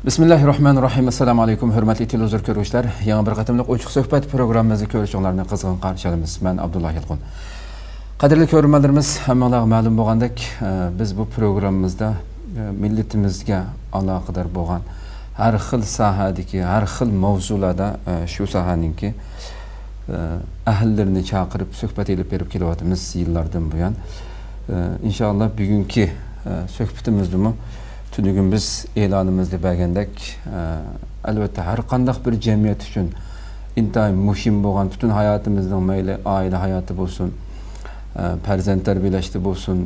Bismillahirrahmanirrahim. Assalamu alaykum hurmatli televizor ko'ruvchilar. Yangi bir qatimliq ochiq suhbat programmamizni ko'rishinglarni qizg'in qarshilaymiz. Men Abdullah Yilqun. Qadrli ko'ruvchilarimiz, hammaga ma'lum bo'lgandek, biz bu programmamizda millatimizga aloqador bo'lgan har xil sohadagi, har xil mavzularda shu sohaninki ahllarini chaqirib suhbat elib berib kelyapmiz yillardan buyon. İnşallah bugungi suhbatimizda Tünügün biz e'lonimizda bergandek, albatta har qanday bir jamiyat uchun intayin muhim bo'lgan butun hayotimizning mayli oila hayoti bo'lsin, farzand tarbiyalashda bo'lsin,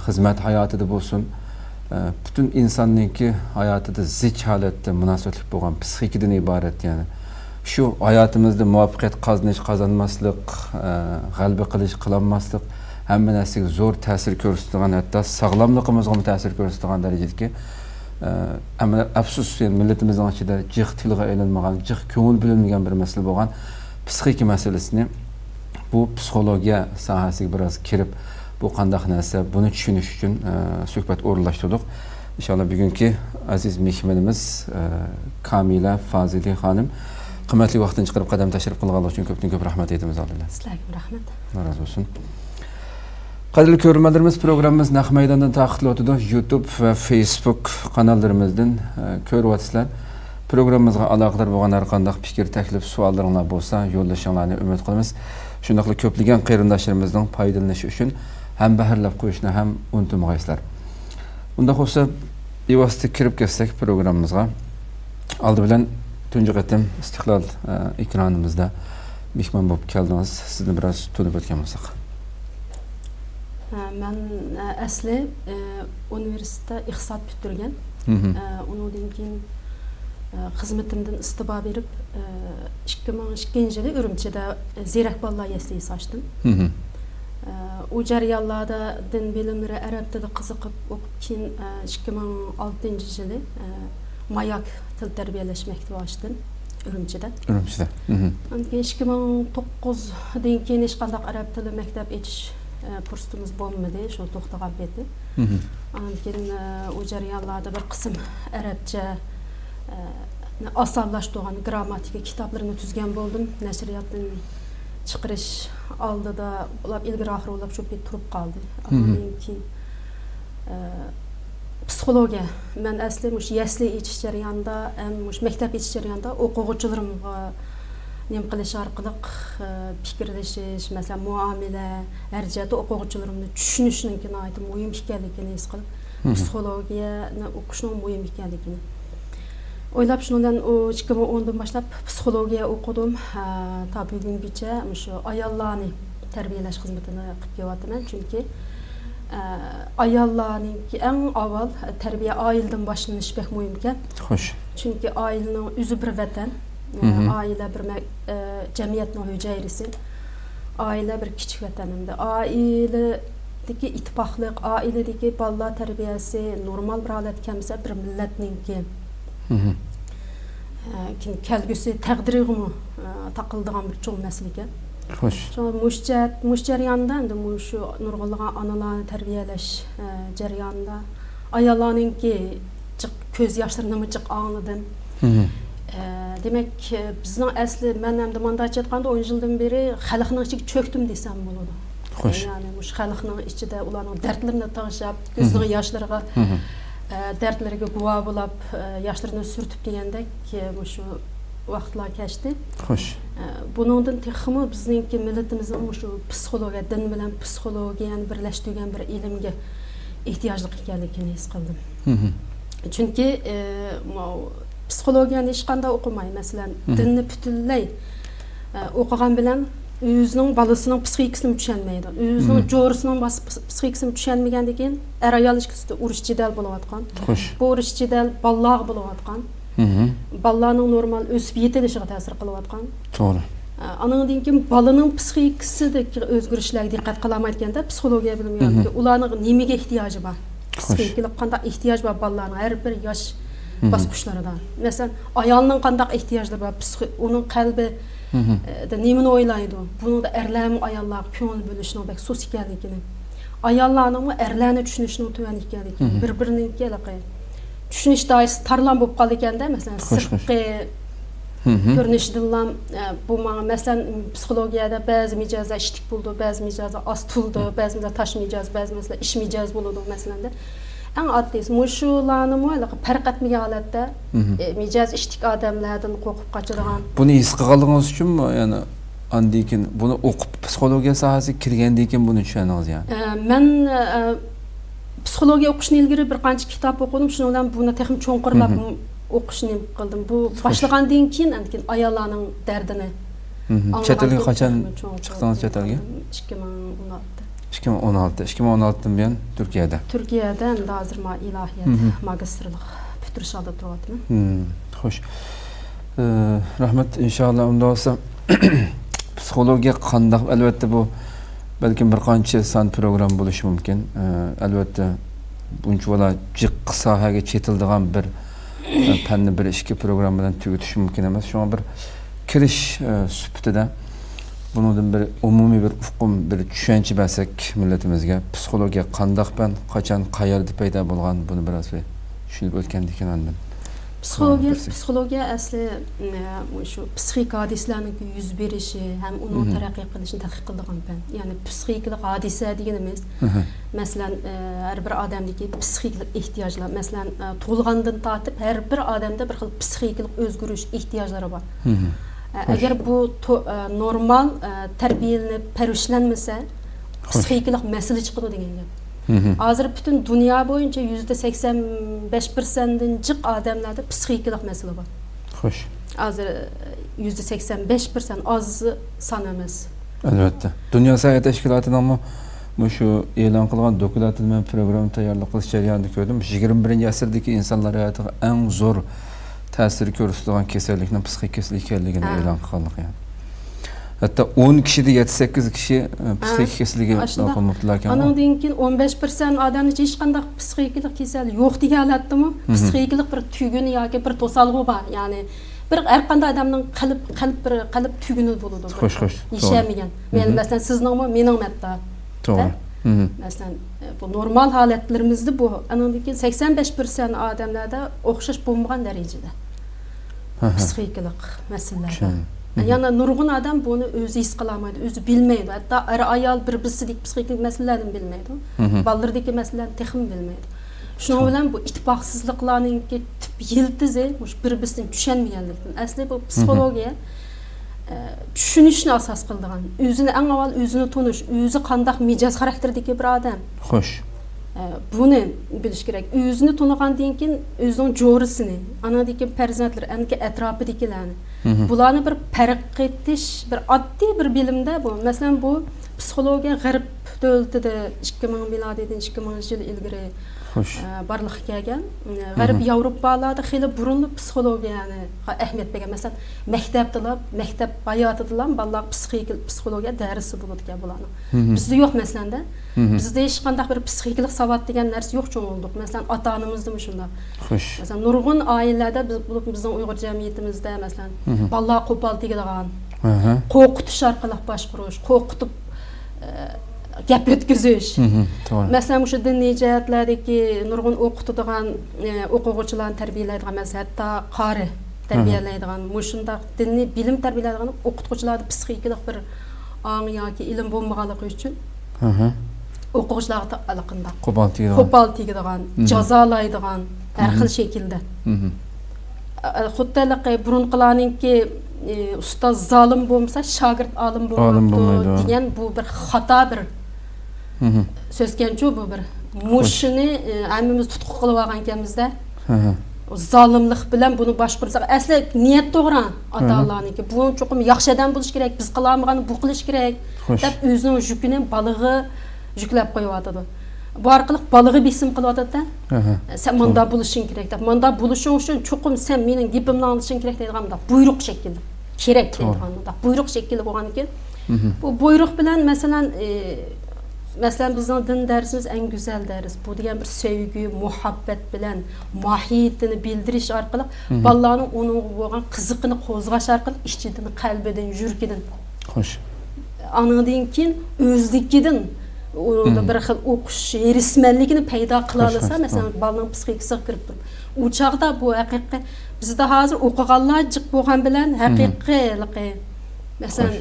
xizmat hayotida bo'lsin, butun insonninki hayotida zich holatda munosabatli bo'lgan psixikadan iborat, ya'ni shu hayotimizda muvaffaqiyat qozonmaslik, g'alaba qilish qilolmaslik hamma narsaga zo'r ta'sir ko'rsatadigan, hatto sog'lomligimizga ham ta'sir ko'rsatadigan darajadagi amma afsus, millatimizning ichida jiq tilga aylanmagan, jiq ko'ngil bilinmagan bir masala bo'lgan psixika masalasini bu psixologiya sohasiga biroz kirib, bu qanday narsa, buni tushunish uchun suhbat o'rinlashtirdik. Inshaalloh bugungi aziz mehmonimiz Kamila Fazili xonim qimmatli vaqtini chiqarib qadam tashrif qilganligi uchun ko'p rahmat aytamiz. Sizlarga rahmat. Razı olsun. Qadrli ko'ruvchilarimiz, programmamiz Naq maydondan taqdirlanadi. YouTube va Facebook kanallarımızdan ko'ryapsizlar. Programmamizga aloqador bo'lgan har qanday fikr, taklif, savollaringiz bo'lsa, yo'llashinglarni umid qilamiz. Shundaqla ko'plagan qarindoshlarimizning foydalanishi uchun ham bahrlab qo'yishni ham unutmaysizlar. Unda bo'lsa, bevosita kirib ketsak programmamizga. Oldi bilan tunji qatim Istiqlol ekranimizda mehmon bo'lib keldingiz. Sizni biroz tunib o'tgan bo'lsak. Ben asli üniversitede iqtisod bitirgan. Ondan keyin xizmatimdan istifa berib 2002-yili Ürümçide Ziyrak bolalar yaslayisi açtım. O jarayonlardan bilimlari arab tilida qiziqib o'qib, keyin 2006-yili Mayak til tarbiyalash maktabi ochdim Ürümçide. Ürümçide. Ondan keyin 2009'dan keyin hech qanday arab tili maktab etish fursatımız bo'lmadi, şu to'xtagan peti. Keyin o jarayonlarda bir qism arabcha osonlashtirgan grammatika kitoblarini tuzgan bo'ldim. Nashriyotdan chiqarish oldida ular ilgari oxir bo'lib shu pet turib qoldi. Keyin psixologiya, men asli mush yasli etish jarayonida, mush maktab etish jarayonida o'quvchilarimga nem qilish orqali fikrlashish, masalan muomala, harajati o'quvchilarimni tushunishning aytib muhim ekanligini his qilib, psixologiyani o'qishning muhim ekanligini o'ylab, shundan 2010dan boshlab psixologiya o'qidim. Ta bugungacha shu ayollarni tarbiyalash xizmatini qilib kelyapman, chunki ayollarning eng avval tarbiya oiladan boshlanishi bek muhim ekan. Xo'sh. Chunki oilaning o'zi bir vatan. Aile bir cemiyetinin hücresi, aile bir küçük vatanımda. Ailedeki ittifaklık, ailedeki balla terbiyesi normal bir halet kemse bir milletninki. Kelgüsü takdiri mi takıldığım bir çoğu meseleki. Hoş. Muş jarayonda, muş nurgulluğa analarını terbiyeleş jarayonda ayollarınki göz yaşlarını mı çık anladın. Demek bizning asli, men ham demanda aytganda 10 yildan beri xalqning ichiga cho'kdim desam bo'ladi. Xo'sh. Ya'ni mush xalqning ichida ularning dardlarini tag'ishab, ko'zning yoshlariga dardlariga guvoh bo'lib, yoshlarini surtib degandek shu vaqtlar kechdi. Xo'sh. Buningdan texmi bizningki millatimizning shu psixologiya, din bilan psixologiyani birlashtirgan bir ilmga ehtiyojli ekanligini his qildim. Chunki psixologiyani hech qanday o'qimay, masalan, dinni butunlay o'qigan bilan o'zining balasining psixikasini tushunmaydi. O'zining jo'risining psixikasini tushunmagandan keyin ayol ilişkisida urush jidal bo'layotgan. Bu urush jidal bolalarga bo'layotgan. Bolalarning normal o'sib yetilishiga ta'sir qilayotgan. To'g'ri. Andan keyin bolaning psixikasidagi o'zgarishlarga diqqat qilmayotganda psixologiya bilmayapti. Ularning nimaga ehtiyoji bor? Psixikalik qanday ehtiyoj bor bolalarning har bir yosh basqıçlardan. Mesela ayolning qanday ehtiyojlari bor, uning qalbi da nimani o'ylaydi. Bunu da erlarmi ayollar ko'ngil bo'lishning bek sos ekanligini, ayollarning erlarni tushunishning tuvan ekanligini, bir-birining kelaqi tushunish doirasi tarlan bo'lib qoldi ekanda, masalan, sirtqi ko'rinishdan bu menga masalan psixologiyada ba'zi mijozlar ishtik bo'ldi, ba'zi mijozlar oz tuldi, ba'zi mijozlar tosh mijoz, ba'zi mijozlar ish mijoz bo'ladi masalanda. Eng oddiysi mushularni farq etmagan holatda mijoz ishtik odamlardan qo'rqib qochadigan. Buni his qilganingiz uchunmi, ya'ni andan keyin buni o'qib psixologiya sohasiga kirgandan keyin buni tushundingiz yani? Men psixologiya o'qishni ilgari bir qancha kitob o'qidim, shuning bilan buni texnik cho'nqirlab o'qishni qildim. Bu boshlagandan keyin ayollarning dardini. Chet elga qachon chiqdingiz chet elga? 2016dan buyon Turkiyada. Turkiyada endi hozir men ilohiyat magistrlik bitirish oldi turyapman. Xo'sh. Rahmat, inshaalloh unda bo'lsa psixologiya qanday, albatta bu balkim bir qancha son program bo'lishi mumkin. Albatta bunchalar jiq sohaga chetildigan bir fanni bir ishki program bilan tugatish mumkin emas. Shunga bir kirish sifatida bundan bir umumiy bir ufqum bir tushuncha bersak millatimizga psixologiya qanday fan, qachon, qayerda paydo bo'lgan, buni biroz tushunib o'tgandik ekanman. Psixologiya asli shu psixik hodisalarning yuz berishi ham uni taraqqiy qilishini tadqiq qiladigan fan. Ya'ni psixik hodisa deganimiz masalan har bir odamdagi psixik ehtiyojlar, masalan tug'ilgandan tortib har bir odamda bir xil psixik o'zgarish ehtiyojlari bor. Agar bu normal tarbiyalanib parishlanmasa psixik masala chiqadi degan gap. Hozir butun dunyo bo'yicha %85%dan jiq odamlarda psixik masala bor. Xo'sh. Hozir %85% oz son emas. Albatta. Dunyo sog'liqni tashkilotining shu e'lon qilgan dokumentini men program tayyorlab qilish jarayonida ko'rdim. 21-asrdagi insonlar hayotiga eng zo'r ta'sir ko'rsatadigan kasallikning psixik kasallik ekanligini e'lon qilganlik yani. Hatta 10 kishida 7-8 kishi psixik kasallikka qolmoqdilar ekan. Ondan keyin 15% odamning hech qanday psixik kasallik yo'q degan holatdami? Psixik bir tuguni yoki bir to'salg'i bor. Ya'ni bir har qanday odamning qalb tuguni bo'ladi. Xo'sh. Yashamagan. Men masalan sizningmi, mening hatto. To'g'ri. Masalan bu normal holatlarimizda bu ondan keyin 85% odamlarda o'xshash bo'lmagan darajada. Psixik masalalar. Yani nurgun adam bunu özü his kılamaydı, özü bilmeydi. Hatta ayol bir-birsideki psixik meselelerni bilmeydi. Ballardaki meselelerini texim bilmeydi. Şunun bilen bu itibaqsızlıklarının tip yıldızı bir-birisini düşenmeyenlikten. Aslında bu psixologiya düşünüşünü asas kıldığın. Özünü en avval özünü tanış, özü qandaq mijoz karakterdeki bir adam. Xo'sh. Bunu bilish kerak. Özünü tanıgandan keyin özünün jo'risini, anadagi farzandlar, anaki atrofidagilarni bularni bir farq etish bir oddiy bir bilimda bu. Masalan bu psixologiya g'arb davlatida 2000 milodiyadan 2000 yil ilgari barliqqa kelgan. G'arb Yevropalarda xeyli burunli psixologiyani ahamiyat bergan. Masalan, maktab hayotida bolalar psixologiya darsi bo'ladi ekan bularning. Bizda yo'q masalanda. Bizda hech qanday bir psixik savat degan narsa yo'q cho'ng'ildik. Masalan, ota-onamizda shunda. Xo'sh. Masalan, nurg'un oilalarda bizning Uyg'ur jamiyatimizda masalan bolalar qo'pol tegadigan, qo'rqitish orqali boshqarish, qo'rqitib gap o'tkazish. Masalan, o'sha diniy jihatlardagi nurg'un o'qitadigan o'quvchilarni tarbiyalaydigan, masalan, hatto qori tarbiyalaydigan, shunday diniy bilim tarbiyalaydigan o'qituvchilarda psixik bir ong yoki ilm bo'lmaganligi uchun o'quvchilarga aloqanda qo'pol tegadigan, jazolaydigan har xil shaklda. Xuddi burunqilarningki ustoz zolim bo'lmasa, shogird olim bo'lmaydi degan bu bir xato bir so'zganchu bu bir mushini hammamiz tutqu qilib olgan ekanmizda. Zolimlik bilan buni boshqarsak, asli niyat to'g'ri ota-onlarniki. Bu cho'qim yaxshi odam bo'lish kerak, biz qilolmaganni bu qilish kerak deb o'zining yukini balig'i yüklab qo'yatadi. Bu orqali balig'i besim qilyotadi-da. Sen manda bo'lishing kerak deb. Manda bo'lishing uchun cho'qim sen mening gapimni anglashing kerak deydiganda buyruq shaklida. Kerak deydiganda buyruq shaklida bo'lgan ekan. Bu buyruq bilan masalan bizning din darsimiz eng go'zal dars. Bu degan bir sevgi, muhabbat bilan mohiyatini bildirish orqali bolalarning uning bo'lgan qiziqini qo'zg'ash orqali ichidan, qalbidan, yuragidan. Xo'sh. Andan keyin o'zligidan Onda bir xil o'qish erismanligini paydo qila olsa, masalan, balaning psixikasiga kirib turib. U chaqda bu haqiqiy bizda hozir o'qiganlar jiq bo'lgan bilan haqiqiyligi, masalan,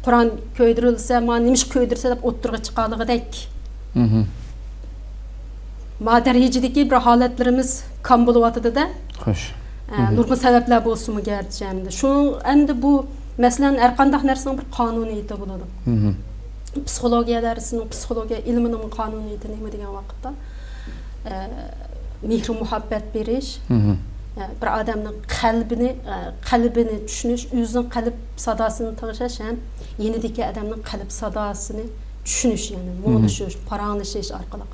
Qur'on ko'ydirilsa, mana nima ko'ydirsa deb o'ttirga chiqaligidek. Ma darajadagi bir holatlarimiz kam bo'lyotdi-da. Xo'sh. Nurg'un sabablar bo'lsa-mu gerçi endi. Shu endi bu masalan har qanday narsaning bir qonuniyati bo'ladi. Psixologiya darsining, psixologiya ilmining qonuniyati nima degan vaqtda mehr muhabbat berish, bir odamning qalbini tushunish, o'zining qalb sadosini tinglash ham yenidagi odamning qalb sadosini tushunish, ya'ni mo'lishish, paranglashish orqali.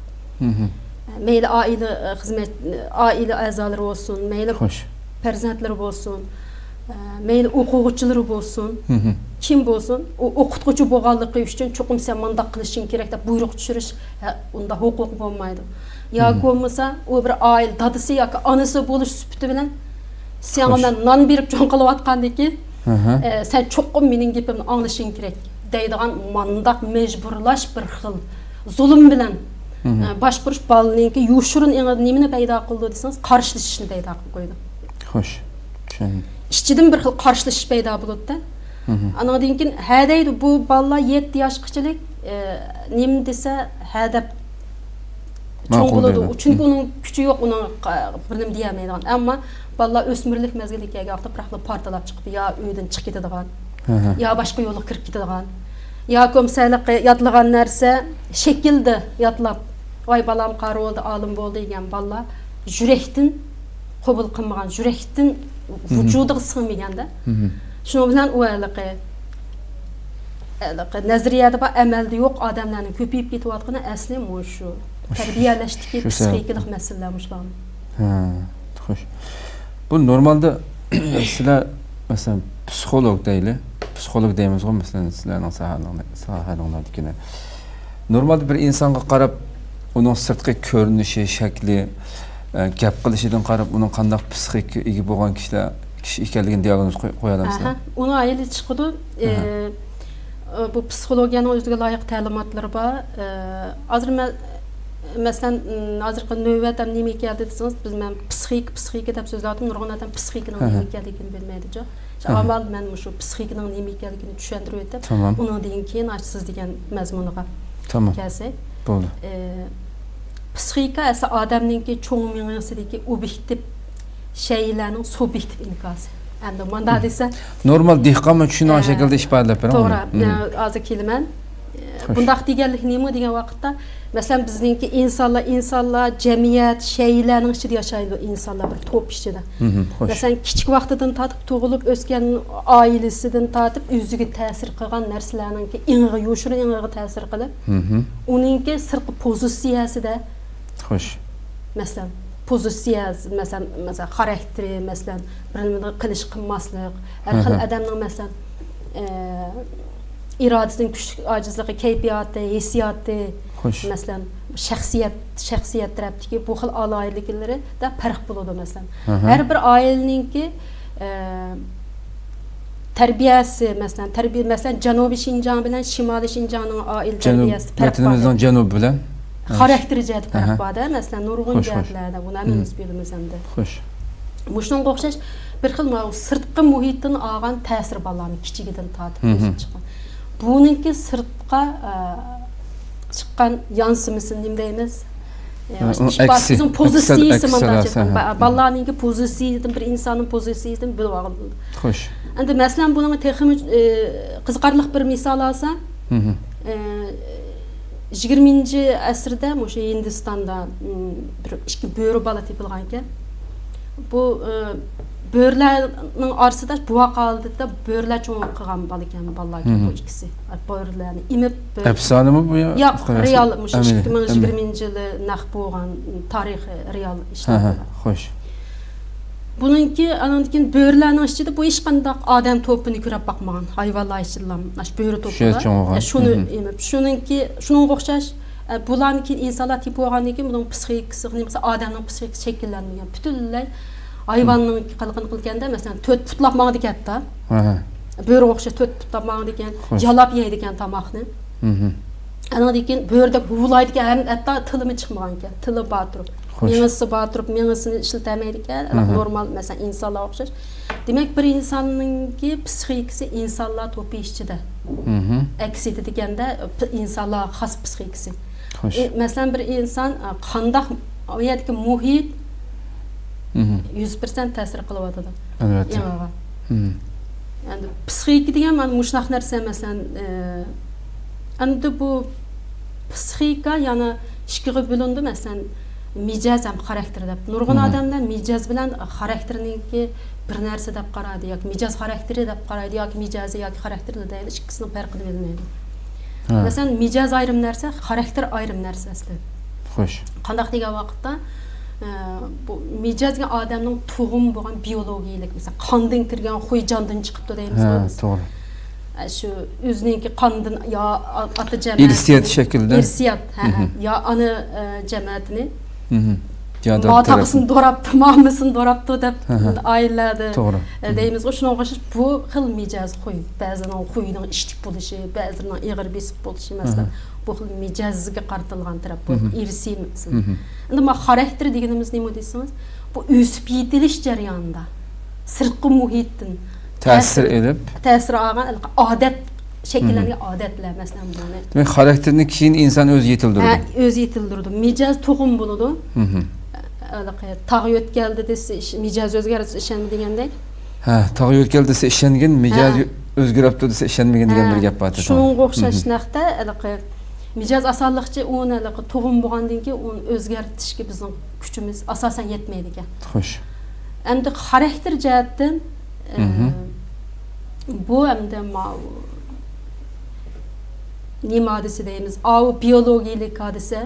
Mayli oila a'zolari bo'lsin, mayli farzandlari bo'lsin, mayli o'quvchilari bo'lsin, kim bo'lsin, o o'qituvchi bo'lganligi uchun cho'qim sen mundaq qilishing kerak deb buyruq tushirish unda huquq bo'lmaydi. Yoki bo'lmasa, u bir oila dadisi yoki onasi bo'lish sifati bilan sen men non berib jon qilayotgandiki, sen cho'qim mening gapimni anglashing kerak deydigan mundaq majburlash bir xil zulm bilan boshqarish bolaninki yushurin nimani paydo qildi desangiz, qarshilashishni paydo qilib qo'ydi. Xo'sh. Tushundim. İşçidən bir xil qarşılaşış paydo bo'ldi-da. Anadan keyin ha deydi bu bolalar 7 yoshgachilik nima desa ha deb cho'ng bo'ladi. Chunki uning kuchi yo'q, uning bir nima deyamaydigan. Ammo bolalar o'smirlik mezgiliga kelganda bir xil partalab chiqib, yo uydan chiqib ketadigan, yo boshqa yo'lga kirib ketadigan, yo komsaylik yodlagan narsa shaklda yodlab, voy balam qari bo'ldi, olim bo'ldi degan bolalar yurakdan qabul qilmagan, yurakdan vücuduga sığmayganda. Şunun bilan u nazariyada va amalda yo'q odamlarning ko'payib ketayotgani asli shu. Tarbiyalashdagi psixikalik masalalar shular. Xo'sh. Bu normalda sizlar masalan psixolog deymiz-ku, masalan sizlarning sahalardagilar. Normalda bir insonga qarab, uning sirtqi ko'rinishi, shakli, gap qilishidan qarab, uning qanday psixik ega bo'lgan kishi ekanligini diagnoz qo'ya olamsizlar. Uni ayli chiqdi. Bu psixologiyaning o'ziga loyiq ta'limotlari bor. Hozir masalan, hozirgi navbatda nima ekan desangiz, biz men psixik deb so'zladim, nurg'un odam psixikning nima ekanligini bilmaydi-ku. Avval men shu psixikning nima ekanligini tushuntirib o'tib, undan keyin siz degan mazmuniga kelsak. Bo'ldi. Psixika esa odamningki cho'ng miyasidagi obyektiv shaylarning subyektiv inkosi. Endi manda desa, normal dehqonma tushungan shaklda ifodalab beraman. To'g'ri. Hozir kelaman. Bundaq deganlik nima degan vaqtda, masalan bizningki insonlar, jamiyat, shaylarning ichida yashaydi insonlar bir to'p ichida. Masalan kichik vaqtidan tortib tug'ilib o'sgan oilasidan tortib o'ziga ta'sir qilgan narsalarningki ing'i yoshirin ing'iga ta'sir qilib, uningki sirtqi pozitsiyasida xo'sh. Masalan pozitsiyasi, masalan xarakteri, masalan bir nima qilish qilmaslik, har xil odamning masalan irodasining kuchli ojizligi, kayfiyati, hissiyoti, masalan shaxsiyat tarafdagi bu xil aloyiliklari da farq bo'ladi masalan. Har bir oilaningki tarbiyasi, masalan Janubiy Shinjang bilan Shimoliy Shinjangning oila tarbiyasi farq bor. Janub bilan Xarakteri jihati farq bor-da, masalan nurg'un jihatlarda buni hamimiz bilamiz endi. Xo'sh. Mushunga o'xshash bir xil sirtqi muhitdan olgan ta'sir bolalarning kichigidan tortib o'sib chiqqan. Buningki sirtqa chiqqan yansıması nima deymiz? Ishbozning pozitsiyasi mana bolalarning pozitsiyasidan bir insonning pozitsiyasidan bilib olindi. Xo'sh. Endi masalan buning texnik qiziqarli bir misol olsam, 20-asrda o'sha Hindistonda bir ikki bo'ri bola tepilgan ekan. Bu bo'rilarning orasida buva qoldida bo'rilar cho'ng qilgan bola ekan bolalarga bu ikkisi. Bo'rilarni imib afsonami bu yo? Yo'q, real o'sha 2020-yili naq bo'lgan tarixi real ishlar. Xo'sh. Buningki anandan bo'rilarning ichida bu hech qanday odam to'pini ko'rib boqmagan. Hayvonlar ichida mana bo'ri to'pi. Shuni emib, shuningga o'xshash bularniki insonlar tip bo'lgandan keyin buning psixikasi, nimasi odamning psixikasi shakllanmagan. Butunlay hayvonning qilqin qilganda masalan 4 putlab mangdi katta. Bo'ri o'xshash 4 putlab mangdi ekan, jalab yeydi ekan tomoqni. Anadan keyin bördek huvulaydı ki hatta tılımı çıkmagan ekan. Tılı batırıp. Xo'sh. Mengisi batırıp, mengisini işletemeyen ekan. Normal mesela insanlar o'xshash. Demek bir insanınki psixikasi insanlar topi içinde. Aks etdiganda insanlar xas psixikasi. Xo'sh. Mesela bir insan qandaq o yerdagi muhit 100% ta'sir qilyotadi. Albatta. Yanaga. Yani psixika degan mana mushnaq narsa masalan endi bu psixika yana ikkiga bo'lindi masalan mijoz ham xarakter deb. Nurg'un odamlar mijoz bilan xarakterninki bir narsa deb qaraydi yoki mijoz xarakteri deb qaraydi yoki mijozi yoki xarakteri deydi, ikkisining farqini bilmaydi. Masalan mijoz ayrim narsa, xarakter ayrim narsa aslida. Xo'sh. Qandaq degan vaqtda bu mijoz degan odamning tug'um bo'lgan biologiyalik, masalan qondan kirgan xuy jondan chiqibdi deymiz. To'g'ri. Şu özünki qandan ya ata cemaat İrsiyat şekilde. İrsiyat ya ana cemaatini Ya da mataqısını doraptı, mamısını doraptı deb ailelerdi. To'g'ri. Deymiz o şuna o'xshash bu xil mijoz xuy. Ba'zining xuyining ishtik bo'lishi, ba'zining ig'ir besib bo'lishi masalan bu xil mijozga qartilgan taraf bu irsiy masalan. Endi ma xarakter deganimiz nima deysiz? Bu o'sib yetilish jarayonida sirtqi muhitdan ta'sir olgan odat shakllangan odatlar masalan buni. Demek xarakterini keyin inson o'zi yetildirdi. O'zi yetildirdi. Mijoz tug'um bo'ladi. Tağ o'tkaldi desa mijoz o'zgarsa ishonma degandek. Tağ o'tkaldi desa ishongan, mijoz o'zgaribdi desa ishonmagan degan bir gap bor. Shunga o'xshash naqda mijoz osonlikcha uni tug'um bo'lgandan keyin uni o'zgartirishga bizning kuchimiz asosan yetmaydi ekan. Xo'sh. Endi xarakter jihatdan bu endi nima hadisi deymiz, biyologiyalik hadise,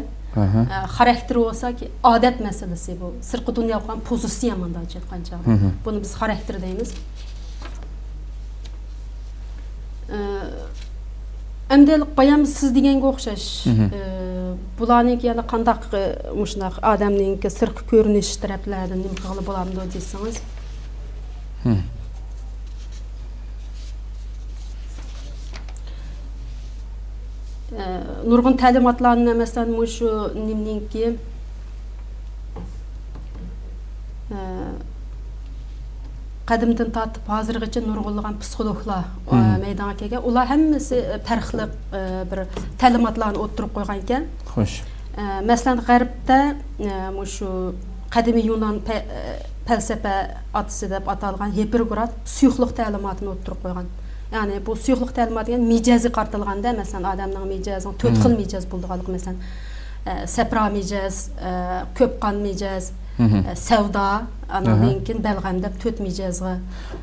xarakter olsa ki adet meselesi bu. Sırkı dünya olan pozisyon mandacı etkanca. Bunu biz xarakter deymiz. Emdelik bayam siz degenge o'xshash. Bularning yana qandaq mushunaq odamning sirtqi ko'rinish taraflaridan nima qilib bo'lamdi desangiz. Nurg'un ta'limotlarni masalan shu nimninki qadimdan tortib hozirgacha nurg'unlagan psixologlar maydonga kelgan. Ular hammasi farqli bir ta'limotlarni o'ttirib qo'ygan ekan. Xo'sh. Masalan g'arbda shu qadimiy Yunon falsafa atisi deb atalgan Hippokrat suyuqlik ta'limotini o'ttirib qo'ygan. Yani bu suyuqlik ta'limoti degan mijozi qartilganda masalan odamning mijozini 4 xil mijoz bo'ldiganlik masalan sapra mijoz, ko'p qon mijoz, savdo, andan keyin balg'am deb 4 mijozga.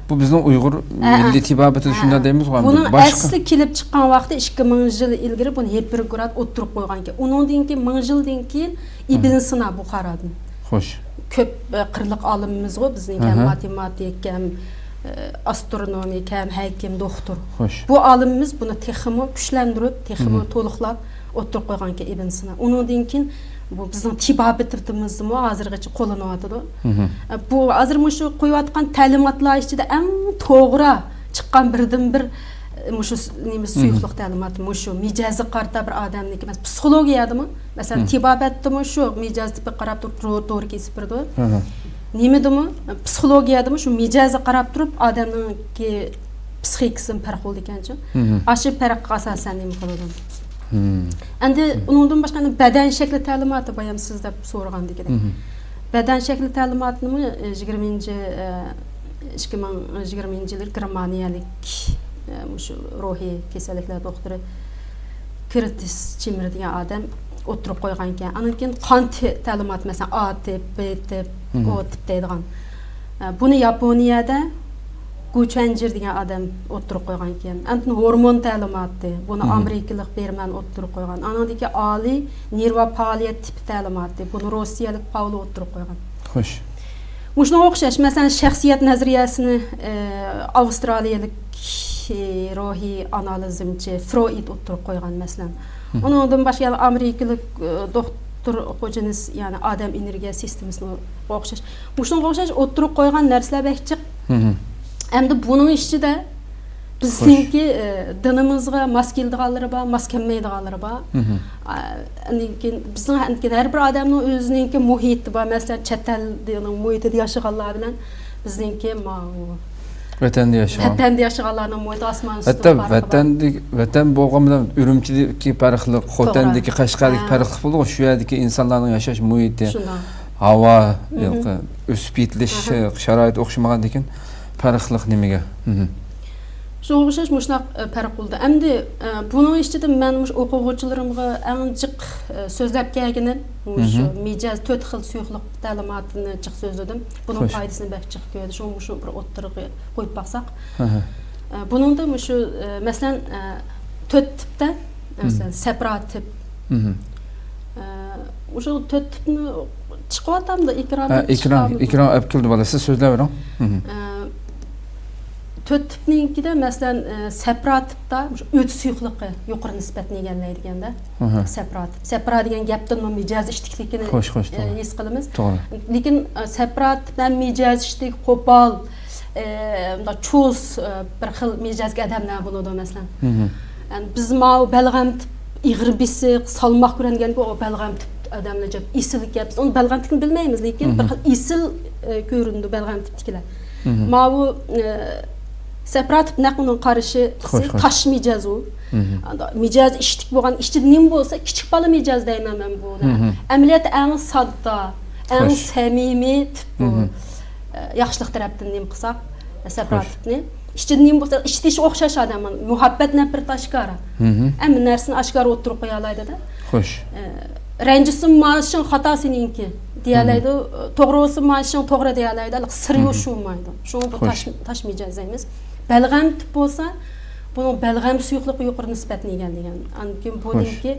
Bu bizning Uyg'ur milliy tibobati shunday deymiz g'o. Buni asli kelib chiqqan vaqtda 2000 yil ilgari buni Hippokrat o'ttirib qo'ygan ekan. Undan keyin 1000 yildan keyin Ibn Sina Buxorodan. Xo'sh. Ko'p qirliq olimimiz g'o bizning ham matematik ham astronomi, hem hakim, doktor. Xo'sh. Bu alimimiz bunu texmi kuchlantirib, texmi to'liqlab o'ttirib qo'ygan ekan Ibn Sina. Undan keyin bu bizning tibobitimizmi hozirgacha qo'llanyapti. Bu hozir shu qo'yayotgan ta'limotlar ichida eng to'g'ri chiqqan birdan bir shu nima suyuqlik ta'limoti, shu mijozi qarta bir odamniki, masalan psixologiyadimi, masalan tibobatdimi shu mijozni qarab turib to'g'ri kesib berdi. Nimedimi? Psixologiyadimi shu mijozni qarab turib odamning psixikasini farq bo'ldi ekanchi. Ashi farqqa asosan nima qiladi? Endi undan boshqa badan shakli ta'limoti bayam siz deb so'ragandik. Badan shakli ta'limotini 2020-yil Germaniyalik shu ruhiy kasalliklar doktori Curtis Chimir degan odam o'ttirib qo'ygan ekan. Undan keyin qon ta'limoti masalan A tip, B tip, O tip deydigan. Buni Yaponiyada Guchanjir degan odam o'ttirib qo'ygan ekan. Endi hormon ta'limoti, buni amerikalik Berman o'ttirib qo'ygan. Anadagi oliy nerva faoliyat tipi ta'limoti, buni rossiyalik Paulo o'ttirib qo'ygan. Xo'sh. Shunga o'xshash, masalan, shaxsiyat nazariyasini avstraliyalik ruhiy analizimchi Freud o'ttirib qo'ygan masalan. Undan boshqa amerikalik doktor Xo'janis, ya'ni odam energiya sistemasini o'xshash. Shunga o'xshash o'ttirib qo'ygan narsalar bekchiq. Endi buning ichida Bizdeki dinimizga mas keldiganlari bor, mas kelmaydiganlari bor. Bizning har bir odamning o'zining muhiti bor. Masalan, chet elning muhitida yashaganlar bilan bizningki vatanda yashagan. Vatanda yashaganlarning muhiti osmon usti. Hatta vatan bo'lgan bilan Urumchidagi farqli, Xotandagi, Qashqardagi farqli bo'ldi. Shu yerdagi insonlarning yashash muhiti, havo, o'sib yetilish sharoiti o'xshamagan ekan. Farqlilik nimaga? Şuna oxşaş muşnaq farq bo'ldi. Endi bunun içinde men o'quvchilarimga eng jiq so'zlab kelganim shu mijaz 4 xil suyuqlik ta'limotini jiq so'zladim. Bunun foydasini bak jiq ko'rdi. Shu bir o'ttirib qo'yib baqsaq. Buningda shu masalan 4 tipda, masalan separat tip. O'sha 4 tipni chiqayotamda ekran olib keldi bola. Siz so'zlab bering. 4 tipninkida masalan separat tipda o't suyuqligi yuqori nisbatni egallaydiganda separat degan gapdan mijoz ishtikligini his qilamiz. Lekin separat tipdan mijoz ishtik, qo'pol, cho'z bir xil mijozga odamlar bo'ladi masalan. Biz balg'am tip ig'ir bisiq, salmoq ko'ranganda o balg'am tip odamlar jab isillik gap. Onu balg'am tipini bilmaymiz, lekin bir xil isil ko'rindi balg'am tipdikilar. Bu separat naqının qarışı taş mijaz o. Mijaz iştik bo'lgan, işti nim bo'lsa, kichik bola mijaz deyman men bu. Amaliyat eng sodda, eng samimiy tip bu. Yaxshilik tarafdan nim qilsak, separat tipni. İşti nim bo'lsa, ishtish o'xshash odamman, muhabbat nafrat oshkora. Hamma narsani oshkora o'tirib qo'ya oladi-da. Xo'sh. Ranjisim mashing xato seninki deyalaydi, to'g'risi mashing to'g'ri deyalaydi, sir yo'shulmaydi. Shu bu tash mijaz deymiz. Balg'am tip bo'lsa, bunun balg'am suyuqligi yuqori nisbatni egallagan. Anki buningki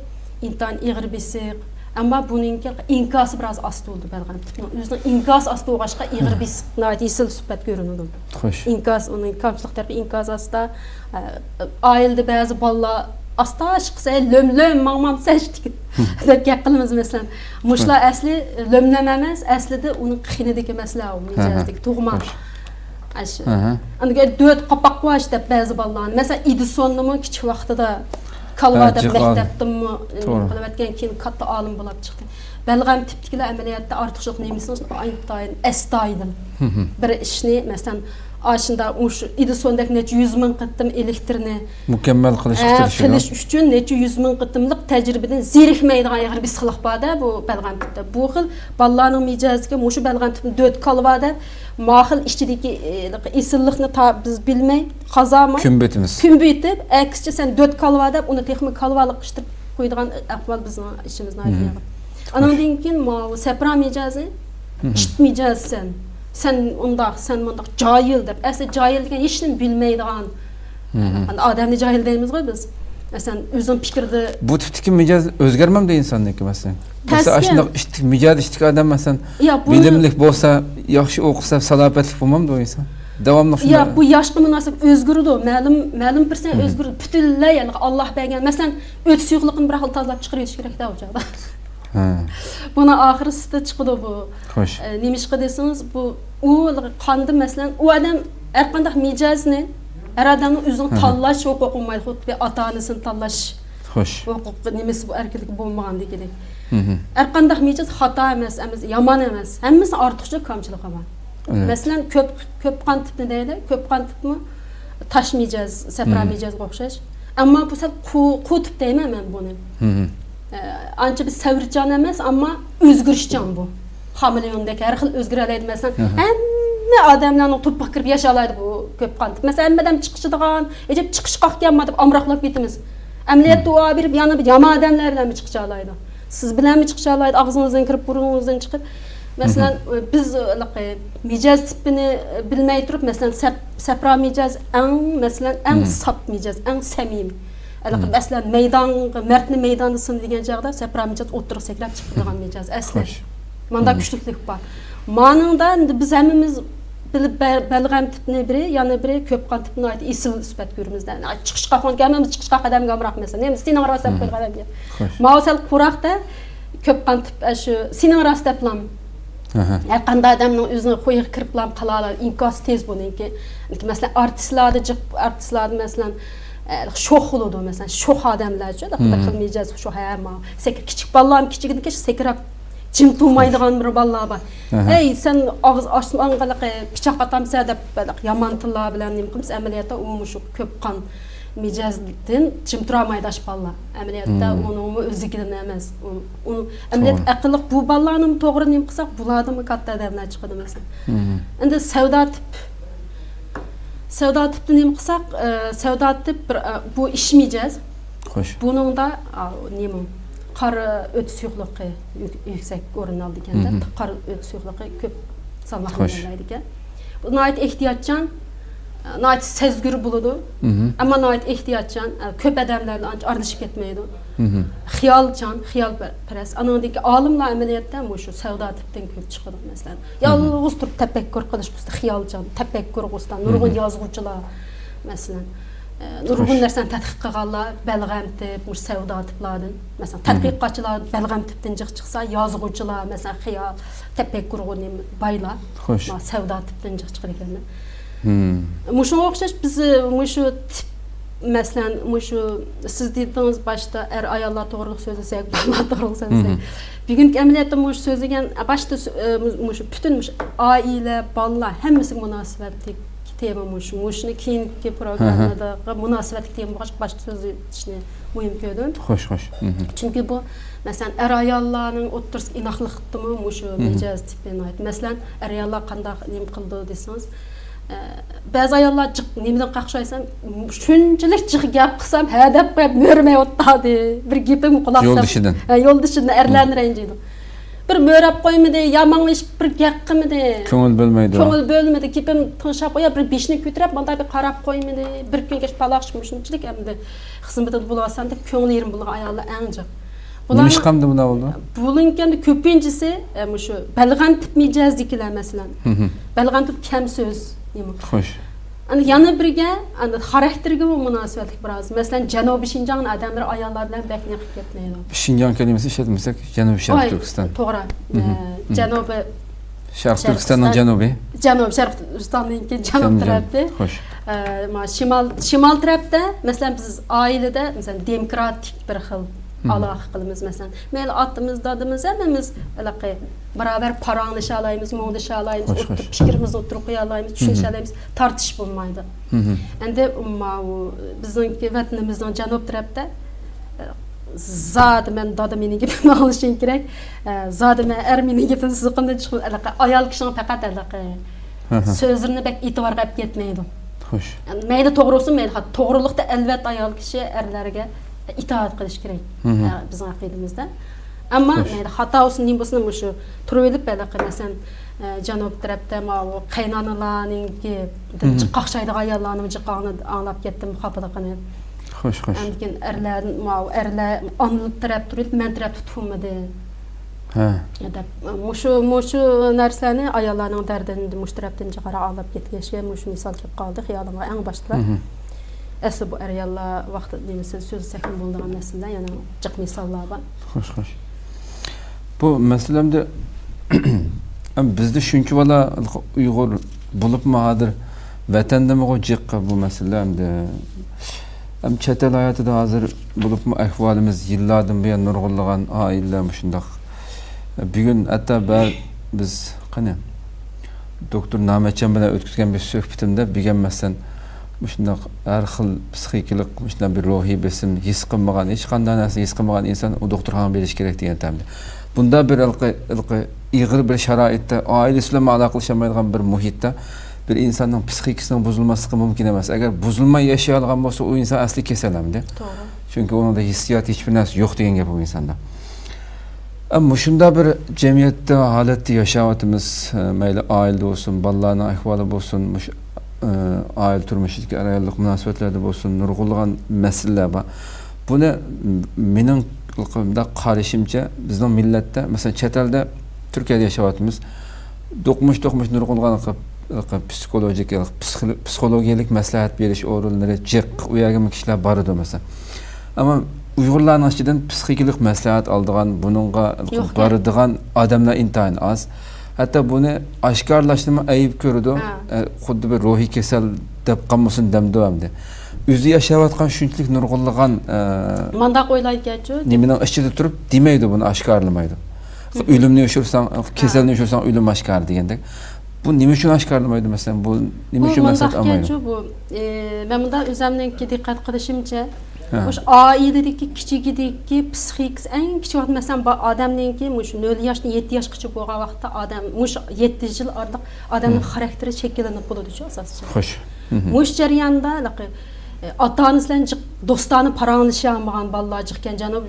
intan ig'ir bisiq, ammo buningki inkosi biroz ost bo'ldi balg'am tipning. O'zining inkos ost bo'lg'achqa ig'ir bisiqni isil suhbat ko'rinadi. Xo'sh. Inkos uning kamchilik tarafi inkos ostda oilada ba'zi bolalar asta chiqsa lömlöm mağmam seçtik deb gap qilamiz masalan. Mushlar asli lömlöm emas, aslida uning qinidagi masala u mijozdagi tug'ma. Aşı. Anga 4 qapoq qo'yish deb ba'zi bolalarni, masalan, Edisonni kichik vaqtida Kalvada maktabdimi qilayotgan keyin katta olim bo'lib chiqdi. Balg'am tipdikilar amaliyotda ortiqchilik nemisini aytayın, astoydil. Bir ishni masalan aşında uş Edison'daki neçe 100 bin qıttım elektrini mükemmel qilish uchun neçe 100 bin qıttımlık tecrübeden zirikmeydiğen yağır bir sıxlıq bada bu balg'am tipda. Bu xil balalarning mijoziga mushu balg'am tipni 4 kalvada mahil işçideki isillikni biz bilmey qazamay kümbetib aksicha sen 4 kalvada uni texnik kalvalik qishtirib qo'ydigan ahvol bizning ishimizni aytmaydi. Anandan keyin ma sepra mijozi işitmeyeceksin. Sen mundaq cahil deb. Aslında cahil degan hech nima bilmaydigan odamni cahil deymiz qo'y biz. Masalan, o'zim fikrda bu tipdagi mijoz o'zgarmamdi insonniki masalan. Masalan, shunday mijoz ishtik odam masalan bilimlik bo'lsa, yaxshi o'qisa, salobatlik bo'lmamdi o inson. Davomli shunday. Ya bu yoshga munosib o'zgardi. Ma'lum bir sen o'zgardi. Butunlay Alloh bergan. Masalan, o't suyuqligini bir xil tozalab chiqarib yetish kerak-da o chog'da. Buna ahirisi çıkıdı bu. Xo'sh. Nemişqa desiniz bu qandı mesela o adam her qanday mijozni her adamın o'zini tanlash huquqi bo'lmaydi, xuddi ota-onasini tanlash. Xo'sh. Huquqi nimasi bu erkinlik bo'lmagandek. Her qanday mijoz xato emas, yomon emas. Hammasi ortiqcha kamchilik ham. Masalan, ko'p qon tipni deydi, ko'p qon tipmi tash mijoz, sepra mijozga o'xshash. Ammo bu sal qu tip deyman men buni. Anca bir savrichan emas, ama özgürüşcan bu. Hamileyondaki her xil özgüreleydi mesela. Hamma odamlarning to'piq kirib yashalaydi bu ko'p qon tip. Mesela hamma odam chiqishidigan, ejib chiqish qaqyanma deb amroqlab ketimiz. Amaliyotda duo berib yana bir yomon odamlar bilan chiqishalaydi. Siz bilan mi chiqishalaydi, og'zingizdan kirib, burningizdan chiqib. Mesela biz mijoz tipini bilmay turib, mesela sepra mijoz eng sap mijoz, eng samimiy. Aslan meydan, mertni meydandısın degan chog'da sepra mijoz o'tirib sakrab chiqadigan mijoz asli. Manda kuchliklik bor. Manında biz hammamiz bilib balg'am tipni biri, yana biri ko'p qon tipni aytib isil isbat ko'rimizdan. Chiqishqa hammamiz chiqishqa qadamga amroq mesela. Nima sening rostab qo'ygan odamga. Ma'sal quraqda ko'p qon tip shu sening rostab bilan Her qanday adamның özüne qoyuq kirib qalalar, inkas tez bununki. Mesela artistlar mesela şox oldu mesela, şox adamlar üçün, bir qilmayacağız şox ama. Sekir kiçik ballarım kiçigidiki sekirab jim turmaydigan bir ballar var. Ey sen ağız açman qalaq pichaq atamsa deb yomon tillar bilan nima qilamiz? Amaliyotda u shu ko'p qon mijozdan jim turamaydi ash ballar. Amaliyotda uning o'zigidan emas. Uni amaliyot aqlliq bu ballarni to'g'ri nima qilsak, bularni katta adamlar chiqadi mesela. Endi savdo tipni nima qilsak, savdo tip bu ishmayacağız. Xo'sh. Buning da nima qor o'tish suyuqligi yuksak o'rin oldi ekanda, qor o'tish suyuqligi ko'p salmoqlanadi ekan. Buna ait ehtiyotchan, ait sezgir bo'ladi. Ammo ait ehtiyotchan ko'p odamlar aralashib ketmaydi. Xiyolparast. Anadagi olimlar amaliyotda shu savdo tipdan ko'p chiqadi masalan. Yolg'iz turib tafakkur qilish qusda xiyolchan, tafakkur qusda nurg'un yozuvchilar masalan. Nurg'un narsani tadqiq qilganlar balg'am tip, savdo tiplardan. Masalan, tadqiqotchilar balg'am tipdan chiqsa, yozuvchilar masalan xiyol, tafakkur baylar. Savdo tipdan chiqar ekanlar. Shunga o'xshash biz shu masalan shu siz dedingiz boshda ayollar to'g'riliq so'zlasak, bolalar to'g'riliq so'zlasak. Bugungi amaliyotda shu so'zlagan boshda shu butun oila, bolalar hammasiga munosabatli tema shuni keyingi programmada munosabatli tema boshqa so'zlashni muhim ko'rdim. Xo'sh. Chunki bu masalan ayollarning o'ttirisi inoqliqdimi shu mijoz tipini ayt. Masalan ayollar qanday nima qildi desangiz, ba'zi ayollar nimadan qaqshaysam, shunchalik jiq gap qilsam, hadab qo'yib mo'rmay o'tadi. Bir gapim quloq solib. Yo'ldishidan erlarni ranjiydi. Bir mo'rab qo'ymadi, yomonlashib bir gap qilmadi. Ko'ngil bo'lmadi. Gapim tinchab qo'yib, bir beshni ko'tarib, bunday bir qarab qo'ymadi. Bir kungacha paloqshib shunchalik endi xizmatida bo'lsam deb ko'ngli yerim bo'lgan ayollar eng jiq. Nima ish qildi bunda bo'ldi? Bularning ko'pinchisi shu balg'am tip mijozdikilar masalan. Balg'am tip kam so'z. Xo'sh. Yana birga xarakterga munosabatli biroz. Masalan, Janubiy Shinjong odamlar ayollar bilan bakni qilib ketmaydi. Shinjong kalimasi ishlatmasak, Janubiy Sharq Turkiston. To'g'ri. Janubiy Sharq Turkistonning janubiy. Janubiy Sharq Turkistonning janub tarafida. Xo'sh. Shimol tarafda, masalan biz oilada, masalan, demokratik bir xil aloqa qilamiz masalan. Mayli otimiz, dadimiz hammamiz barabar paranglashib olaymiz, mo'ngdashib olaymiz, fikrimizni o'tirib qo'ya olaymiz, tushunish olaymiz, tartish bo'lmaydi. Endi bizningki vatanimizning janub tarafda zodi men dada mening gapimni olishing kerak. Zodi men mening gapimni siqimda chiqib ayol kishining faqat so'zlarini bak e'tibor qilib ketmaydi. Xo'sh. Mayli to'g'ri bo'lsin, mayli xato. To'g'rilikda albatta ayol kishi erlarga itaat qilish kerak bizning aqidamizda. Ammo xato olsin nima bo'lsin shu turib masalan janub tarafda qaynonalarininki qaqshaydigan ayollarning jiqog'ini anglab ketdim muhabbatini. Xo'sh. Lekin erlar onlik taraf turib, men taraf tutmadi. Shu narsani ayollarning dardini mush tarafdan chiqara olib ketgashga shu misol kelib qoldi xiyolimga eng boshda. Asli bu ayollar vaqt demasam so'z sakin bo'lgan masalalar yana jiq misollar bor. Xo'sh. Bu masalamda bizda shuncha bola Uyg'ur bo'libmi hozir vatandami jiqqa bu masalalarda chet el hayotida hozir bo'libmi ahvolimiz yillardan buyon nurg'unlagan oilalar shundoq. Bugun hatto biz qani doktor Namatjon bilan o'tkazgan bir suhbatimda bilganmasdan shundoq har xil psixikalik shunday bir ruhiy besim his qilmagan, hech qanday narsa his qilmagan inson u doktorxonaga berish kerak degan tamda. Bunda bir ig'ir bir sharoitda oilasi bilan aloqalashamaydigan bir muhitda bir insonning psixikasining buzilmasligi mumkin emas. Agar buzilmay yashay olgan bo'lsa, u inson asli kasallamdi. To'g'ri. Chunki unda hissiyot hech bir narsa yo'q degan gap bu insonda. Ammo shunda bir jamiyatda holatda yashayotimiz, mayli oilada bo'lsin, bolalarning ahvoli bo'lsin, oila turmushidagi ayollik munosabatlarda bo'lsin, nurg'unlagan masalalar bor. Buni mening qarashimcha bizning millatda, masalan, chet elda Turkiyada yashayotimiz, do'qmush nurg'unlagan psixologik maslahat berish o'rinlari jiq, u yerga kishilar bor edi masalan. Ammo Uyg'urlarning ichidan psixologik maslahat oladigan, buningga boradigan odamlar intayin oz. Hatta bunu aşkarlaştırma ayıp gördü. Xuddi bir ruhi kesel dep qalmasın demdi amdi. Özü yaşayatgan şunchalik nurg'unlagan Mandaq o'ylaydiganchu. Nimadan ichida turib demaydi buni oshkorlamaydi. O'limni yo'shirsang, kasalni yo'shirsang o'lim oshkor degandek. Bu nima uchun oshkorlamaydi masalan? Bu nima uchun maslahat olmaydi? Bu men bunda o'zimningki diqqat qilishimcha, o'sha oiladagi kichigidagi psixik eng kichik vaqt masalan odamningki mush 0 yoshdan 7 yoshgacha bo'lgan vaqtda odam mush 7 yil ortiq odamning xarakteri shakllanib qoladi-ku asosida. Xo'sh. Mush jarayonda ota-onasidan do'stona paranglashib olmagan bolalar chiqqan janob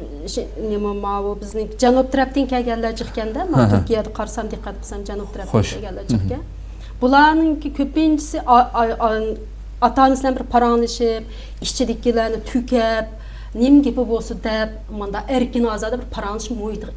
nima bu bizning janob tarafdan kelganlar chiqqanda, men Turkiyada qarsam diqqat qilsam janob tarafdan kelganlar chiqqan. Bularningki ko'pinchisi ota-onasidan bir paranglashib, ichchidagilarni tukab, nim gibi bo'lsa deb, menda erkin ozoda bir paranglish muhitiga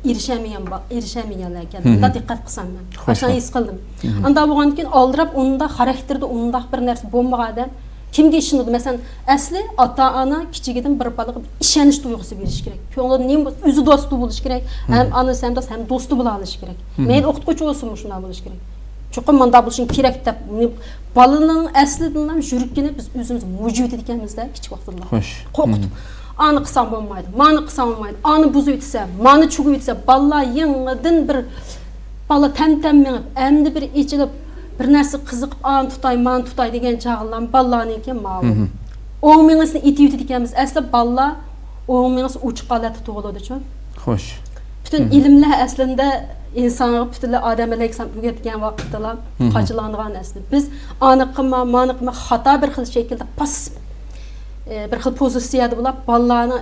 erishamaganlar ekan. Bunda diqqat qilsam men. Qachon his qildim. Unda bo'lgandan keyin oldirab, unda xarakterda undaq bir narsa bo'lmagan kimga ishonadi? Masalan, asli ota-ona kichigidan bir bolaga ishonish tuyg'usi berish kerak. Ko'nglida nima o'zi do'sti bo'lish kerak. Ham onasi ham do'st, ham do'sti bo'la olish kerak. Mayli o'qituvchi bo'lsin, shunday bo'lish kerak. Çünkü manda bo'lishing kerak deb bolaning aslidan yuragini biz o'zimiz mavjud ekanmizda kichik vaqtda. Qo'rqitib. Ani qilsam bo'lmaydi, mani qilsam bo'lmaydi, ani buzib etsa, mani chugib etsa, bolalar yangidan bir bola tantanmab, endi bir ichilib bir narsa qiziqib, an tutay, man tutay degan chog'lar bolalarniki ma'lum. O'ngmingisini etib ekanmiz. Aslida bolalar o'ngmingisi uchiq holatda tug'iladi-ku. Xo'sh. Bütün ilimler aslında insanı bütün adam eleksam üretken vakitte kaçılandıran aslında. Biz anıqıma, manıqıma hata bir xil şekilde pas bir xil pozisyada bulab ballarını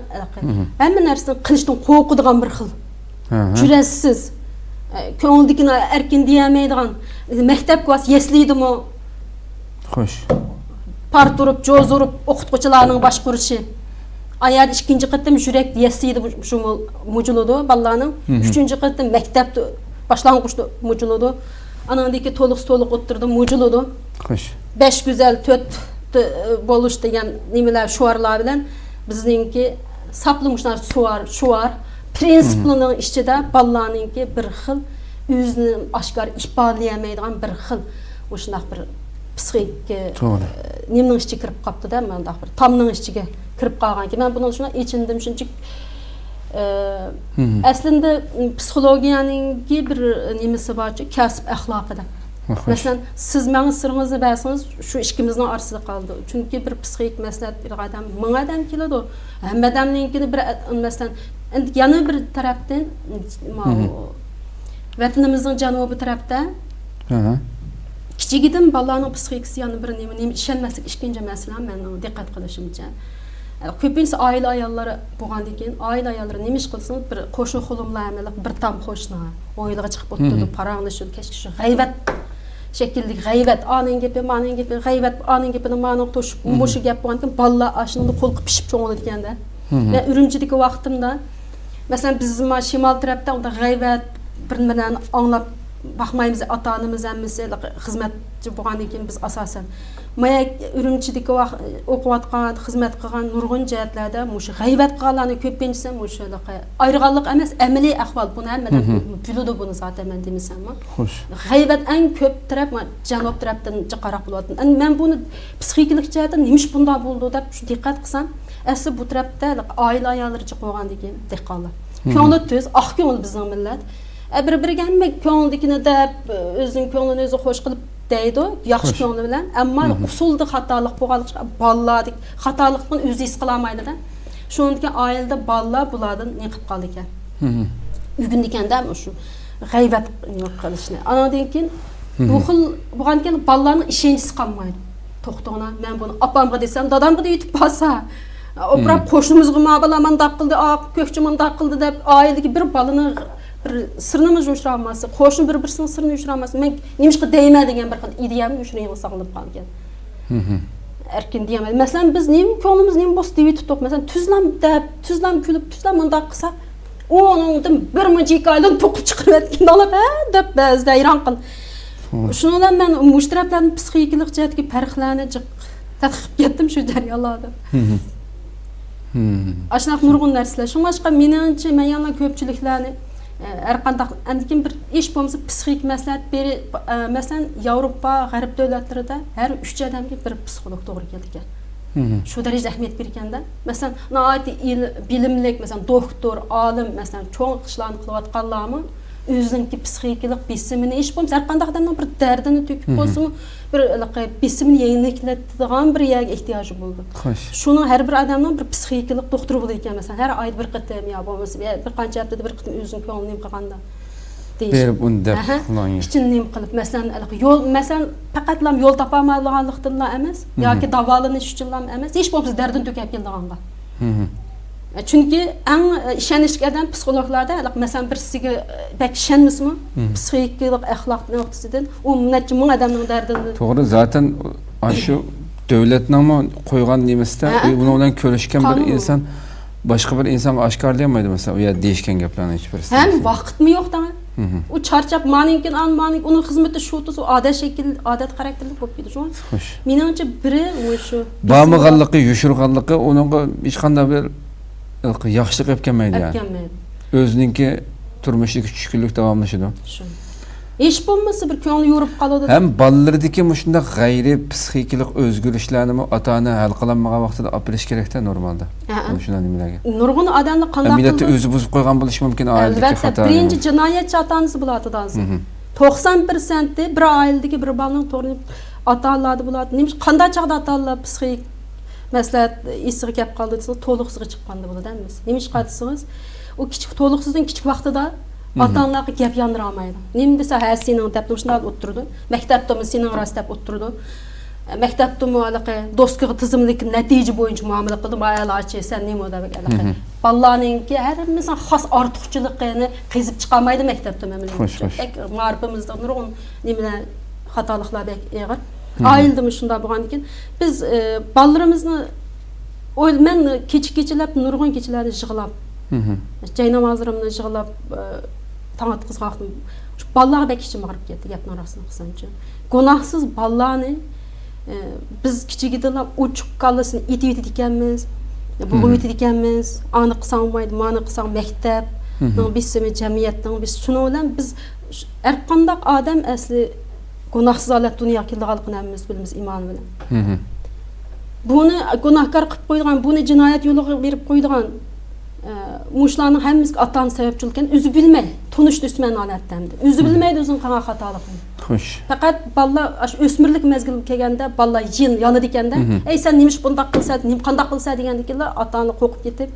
hemen nersini qilishdan qo'rqadigan bir xil. Jurasiz. Ko'ngildagini erkin deyamaydigan maktab klas yeslidimi? Xo'sh. Part turib, joz urib o'qituvchilarning boshqurishi. Ayar ikinci qatım yürek diyesiydi şu muculudu ballarının. Üçüncü qatım mektepte başlangıçta muculudu. Anandaki toluk oturdu muculudu. Xo'sh. 5 güzel töt boluş degan nimeler şuarlar bilen bizninki saplamışlar şuar prinsiplinin içinde ballarınki bir xil özünü aşkar ifadeleyemeyen bir xil oşunaq bir psixik nimenin içine kirib qaptı da mendaq bir tamның içine kirib qalgan ki men bunun şuna içindim çünkü aslında psixologiyanın bir nimesi var ki kasb ahlakı da. Mesela siz menin sırrınızı bilseniz şu işimizin arasında kaldı. Çünkü bir psixik mesele bir adam, min adam keladi. Hem adamninkini bir mesela yana bir taraftan vatanimizin janubi tarafda kichigidan bolaning psixikasi yana bir nima ishonmaslik ikkinchi masala mening diqqat qilishimcha. Ko'pincha oila ayollari bo'lgandan keyin oila ayollari nima ish qilsin bir qo'shni xulumlarni bir tam qo'shni o'yilga chiqib o'tirdi, paranglashib, kechki g'ayvat şekilli g'ayvat, aning gapi, maning gapi, g'ayvat, aning gapini ma'no to'shib, mushu gap bo'lgandan bolalar ashunda qo'lqib pishib cho'ng'ilganda. Men Urumchidagi vaqtimda, masalan biz Şimal tarafda unda g'ayvat bir bilan anglab baxmaymiz, ota-onamiz hammasi xizmatchi bo'lgandan keyin biz asosan Maya Urumchidagi o'qiyotgan, xizmat qilgan nurg'un jihatlarda mushu g'ayvat qilganlarni ko'pinchisi mushu ayrg'anlik emas, amaliy ahvol. Buni hammalar biladi buni zaten men demasam. Xo'sh. G'ayvat eng ko'p taraf janob tarafdan qarab bo'lyapti. Men buni psixikalik jihatdan nima bunday bo'ldi deb diqqat qilsam, asli bu tarafda oila ayollariga qo'ygandan keyin dehqonlar. Ko'ngli tez, ko'ngil bizning millat. Bir-biriga hamma ko'ngildagini deb o'zining ko'nglini o'zi xo'sh qilib deydi, yaxshi ko'ngli bilan, ammo usulda xatolik bo'lganligi bolalarning xatolikni o'zi his qila olmaydi-da. Shuningdek oilada bolalar bulardan ne qilib qoldi ekan. Ugun ekanda shu g'ayvat qilishni. Anadan keyin bu xil bo'lgandan keyin bolalarning ishonchisi qolmaydi. To'xtona, men buni opamga desam, dadamga da yetib qolsa, o'prab qo'shnimizga ma'balaman dab qildi, ko'kchiman dab qildi deb oiladagi bir bolani bir sırnımız uçuramazsa, qo'shni bir-birisinin sırrını uçuramazsa, men nimishqa deyman degan bir xil ideyamni ushirib saqlab qolgan. Erkin deyman. Masalan biz ko'nglimiz nima bo'lsa deb tutib, masalan tuzlam kulib, tuzlam mundaq qilsa, o'ningdan bir muncha hikoyadan to'qib chiqarib etgan olib, deb ba'zida hayron qil. Shundan men mushtarablarning psixikalik jihatga farqlarni tadqiq etdim shu jarayonlarda. Ashunaq nurg'un narsalar. Shunga meningcha men yana ko'pchiliklarni Her qandaq andikin bir iş bolmasa psixik məsləhət beri məsələn Avropa, Qərb dövlətlərində hər 3 adamga bir psixolog to'g'ri keldi. Şu derecede ehemmiyet berganda, məsələn, naati bilimlik, məsələn, doktor, alim, məsələn, çoğ qışlarni qilayotganlarmi özünki psixiklik besimini iş bolmasa her qandaq adamның bir dərdini töküp bolsun, bir besimini yeniliklədigan bir yerə ehtiyacı boldu. Şunun her bir adamның bir psixiklik doktoru bolar ekan, məsələn, her ayda bir qitim ya bolmasa bir qancha haftada bir qitim özünün ko'nglini qilganda. Berib uni deb qilgan. İçinni qilib, məsələn, yol, məsələn, faqatlam yol tapamaganlıqdan emas, yoki davolanish uchun emas, hech bo'lmasa dardini to'kib keldiganga. Çünkü en işenişli adam psikologlarda, mesela birisiga belki işenmismi, psixiklik, ahlak noktasından, o neçe min adamın derdini. Doğru, zaten şu devletin ama koygan nimesi de, bunu olan körüşken bir insan, başka bir insan aşkarlayamaydı mesela, ya değişken gaplarını hiçbirisi. Hem vakit mi yok da? O çarçap maninkin an manik, onun hizmeti şutu, o adet şekil, adet karakterlik bolup gidiyor. Hoş. Menimce biri şu. Bağımlılığı, yuşurganlığı, onun hiç kanda bir yaxshi qilib kelmaydi yani. Özününki turmushdagi tushkunlik davomlashadi. Hech bo'lmasa bir ko'ngli yorib qoladi. Ham bolalardagi shunday g'ayri psixiklik o'zgarishlarni ota-ona hal qilmagan vaqtida olib berish kerak-da normalda. Shunday nimalarga. Nurg'un odamni qanday qilib? Millatni o'zi buzib qo'ygan bo'lishi mumkin oiladagi xato. Birinchi jinoyatchi ota-onasi bo'ladi dansi. 90% bir oiladagi bir bolaning to'g'ri ota-onalari bo'ladi. Nima qanday chaqda ota-onalar psixik Mesela isiga kelib qoldi desa, to'liqsiz chiqqanda bo'ladi emas. Nima ish qilsangiz, o kichik to'liqsizning kichik vaqtida ota-onalarga gap yondira olmaydi. Nima desa, ha sening deb shunday o'tirdi. Maktabdami sening rost deb o'tirdi. Maktabdami alaqa do'stga tizimlik natija bo'yicha muomala qildi. Mayalachi sen nima deb alaqa. Bolalarningki har misol xos ortiqchiligini qezib chiqa olmaydi maktabda mamlakat. Ma'rifimizda nurg'un nimalar xatoliklar bor. Aildim şunda bo'lgan ekan. Biz bolalarimizni men kecha-kechalab nurg'un kechalarda yig'lab, jay namozlarimni yig'lab tong atqizgan. Bolalar bek ichim og'rib ketdi, gapni rostini qilsanchi. Gunohsiz bolalarni biz kichigidala uchuq kallasini etib ekanmiz, bo'g'ib ekanmiz, ani qilsam bo'lmaydi, mani qilsam maktab, bismi jamiyatning biz shuni bilan biz har qanday odam asli günahsız alet dünya kildiğalıqını əmmimiz bilimiz iman bilen. Bunu günahkar qıp qoyduğun, bunu cinayet yolu verip qoyduğun muşlarının hemimiz atan sebepçülken özü bilmey, tunuş düşmən aletdəmdi. Özü bilmeydi özün qana xatalıqını. Xoş. Faqat balla ösmürlük mezgili kelgende, balla yin yanı dikende, ey sen nimiş bundaq qılsa, nim qandaq qılsa degendikler atanı qoqub getib,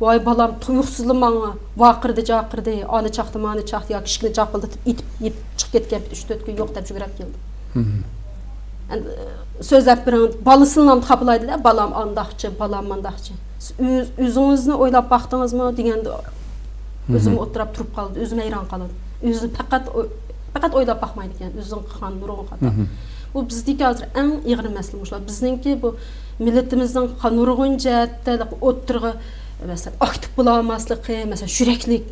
vay balam tuyuqsuzluğuna vaqırdı, jaqırdı, anı çaxtı, manı çaxtı, ya kişikini jaqıldıtıb itip çık ketken 3-4 gün yok deb жүгіріп keldi. Sözləb bir balısından xapılaydı da, balam andaqçı, balam mandaqçı. Özünüzni oylab baxdınızmı degende özüm oturub turub qaldı, özüm heyran qaldı. Özü faqat oylab baxmaydı ekan, özün qilgan nurg'un xato. Bu bizdeki hazır en iğri məsələ muşlar. Bizninki bu milletimizin nurg'un jihatda o'tirg'i mesela aktif bulamaslığı, mesela yüreklik,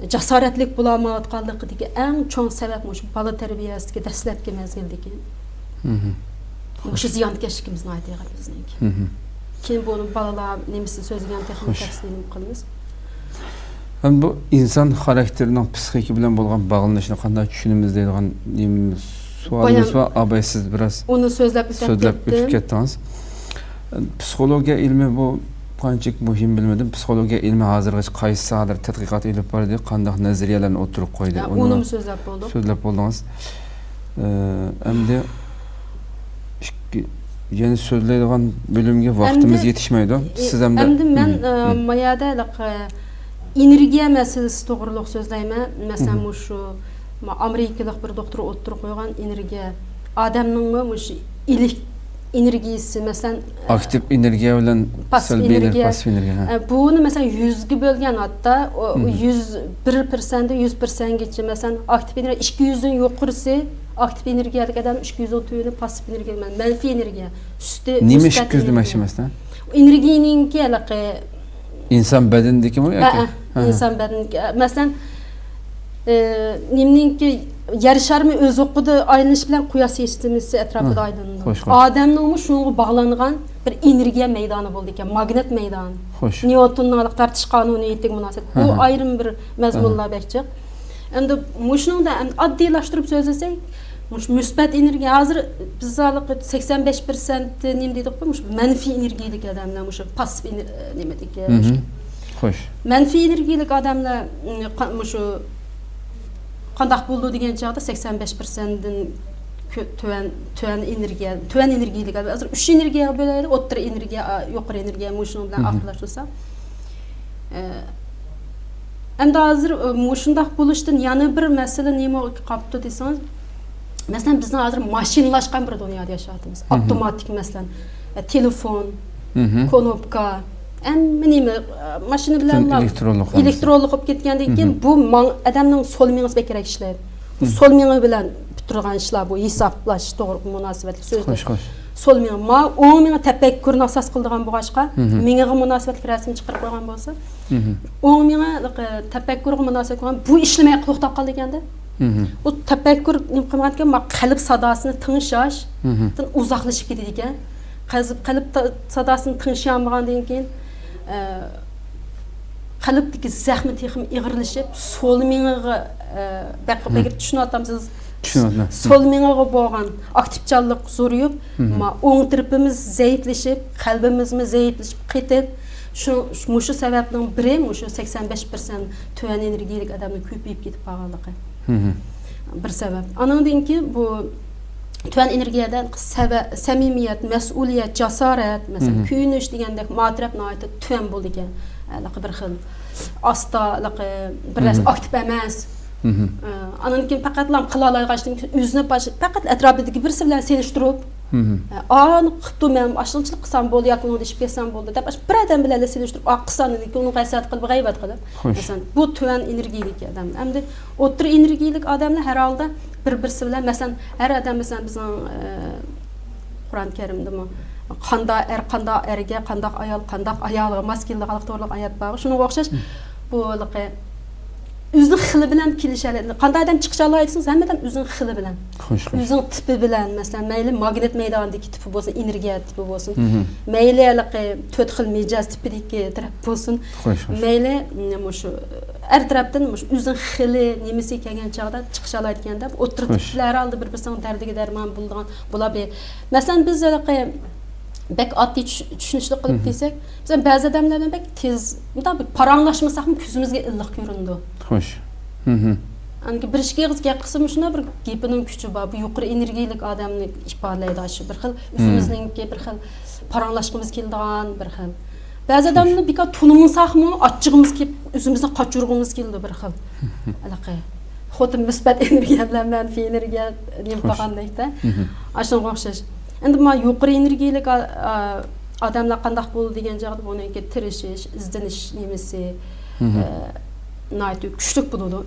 cesaretlik bulamayotganlığı degi en çoğun sebep muş bala terbiyesiga dastlabki mezgildeki. Muş ziyankeşligimizni aytayıq bizninki. Keyin bunu balalar nemisi sözlügen texnik təfsirini qılımız. Bu insan karakterinin psixiki bilen bolgan bağlanışını qanday tushunimiz deydigan sualimiz var. Abay siz biraz onu sözlep ötüp kettiniz. Psixologiya ilmi bu qanchalik muhim bilmedim. Psixologiya ilmi hozirgacha qaysi sohalar tadqiqot ilib bordi, qanday nazariyalarni o'tirib qo'ydi. Uni so'zlab bo'ldi. So'zlab bo'ldingiz. Endi yana so'zlaydigan bölümge vaqtimiz yetishmaydi. Siz hamda endi men mayada energiya masalasi to'g'riliq so'zlayman. Masalan, shu amerikalik bir doktor o'tirib qo'ygan energiya odamning shu ilik energiyasi mesela aktif energiya bilan salbiy energiya, pasif energiya. Bunu mesela 100'gü bölgen hatta 101%'de 100%gacha mesela aktif energiya 200'ün yuqorisi aktif energiyalik adam 210 pasif energiya, manfiy energiya. Nima 200 demoqchi emasdan? Energiyaninki aloqa inson badanidagimi yoki? İnsan badanidagi. Mesela nimninki yer şarmı öz okudu ayrılış bilen quyosh sistemasi etrafida aydınlandı. Adamning şunga bağlangan bir energiya meydani bo'ldi ekan, magnet meydani. Xo'sh. Newtonning tartish qonuniyatiga munosib. Bu ayrim bir mazmunlar bekchiq. Endi mushunda oddiylaştırıp so'zlasak, müsbət energiya hozir bizlarlik 85% nima deydik bu, manfiy energiyalik odamlar, passiv nima deydik. Xo'sh. Manfiy energiyalik odamlar shu qandaq bo'ldi degan chaqda 85%dan tön energiyalik hozir 3 energiyaga bo'laydi, o'rta energiya, yuqori energiya mushun bilan aqlashtirsa. Endi hozir mushundaq bo'lishdan yana bir masala nima qolibdi desangiz, masalan bizning hozir mashinalashgan bir dunyoda yashayapmiz. Avtomatik masalan telefon, knopka, nima mashina bilan elektronlik bo'lib ketgandan keyin bu odamning so'l miyasi kerak ishlaydi. Bu so'l miya bilan turgan ishlar bu hisoblash to'g'ri munosabatli so'zlar. Xo'sh. So'l miya o'ng miya tafakkurni asos qiladigan bo'lg'achqa, miyaga munosabatli rasm chiqarib qo'ygan bo'lsa, o'ng miya tafakkurga munosabat qilgan bu ishlamay to'xtab qoldi ekanda. O tafakkur nima qilgan ekan, qalb sadosini tingshashdan uzoqlashib ketadi ekan. Qalb sadosini tingshamagandan keyin qalbdagi zahmi texim ig'irlashib, so'l miyaga baqib tushunyapsiz. So'l miyaga bo'lgan aktivchanlik zo'rayib, o'ng tarafimiz zaiflashib, qalbimiz zaiflashib ketib, shu sababning biri shu 85% tön energiyalik odamning ko'payib ketib qolganligi. Bir sabab. Anandan keyin bu tön energiyadan samimiyat, mas'uliyat, jasorat, masalan, kuyinish degandek matrab noyati tön bo'ldi ekan. Bir xil asta, bir aktiv emas. Anandan keyin faqatlam qila oladigan o'zini faqat atrofidagi birisi bilan selishtirib, ani qilibdi men ashunchalik qilsam bo'ldi yoki uni ishib ketsam bo'ldi deb bir odam bilan selishtirib, qilsam dedi, uni g'ayrat qilib, g'aybat qilib. Masalan, bu tön energiyalik odam. Endi o'rta energiyalik odamlar har holda bir-birisi bilan, masalan, har odam masalan bizning Qur'on Karimdami qanda erga, qandaq ayolga mos keladigan to'g'riliq oyat bor. Shunga o'xshash bu o'zining xili bilan kelishadi. Qanday odam chiqisha oladisangiz, hammadan o'zining xili bilan. O'zining tipi bilan, masalan, mayli magnet maydonidagi tipi bo'lsin, energiya tipi bo'lsin. Mayli to'rt xil mijoz tipidagi taraf bo'lsin. Mayli shu har tarafdan o'zining xili nimasi kelgan chog'da chiqisha oladigan-da, o'tir tiplar oldi bir-birisining dardiga darmon bo'ladi. Masalan, biz bek oddiy tushunishli qilib kelsak, bizlar ba'zi odamlardan bek tez, bunday paranglashmasak ham ko'zimizga illiq ko'rindi. Xo'sh. Anki bir ishga gap qilsam shuna bir gapining kuchi bor. Bu yuqori energiyalik odamni ifodalaydi shu bir xil o'zimizning bir xil paranglashimiz keldigan bir xil. Ba'zi odamni beka tunimsaqmi, achchig'imiz kelib o'zimizni qochirg'imiz keldi bir xil. Aloqa. Xotin musbat energiya bilan manfiy energiya nima qilgandakda. Ashunga o'xshash. Endi men yuqori energiyalik odamlar qandaq bo'ldi degan joyda buniki tirishish, izdenish nimasi nayt kuchli bo'ladi.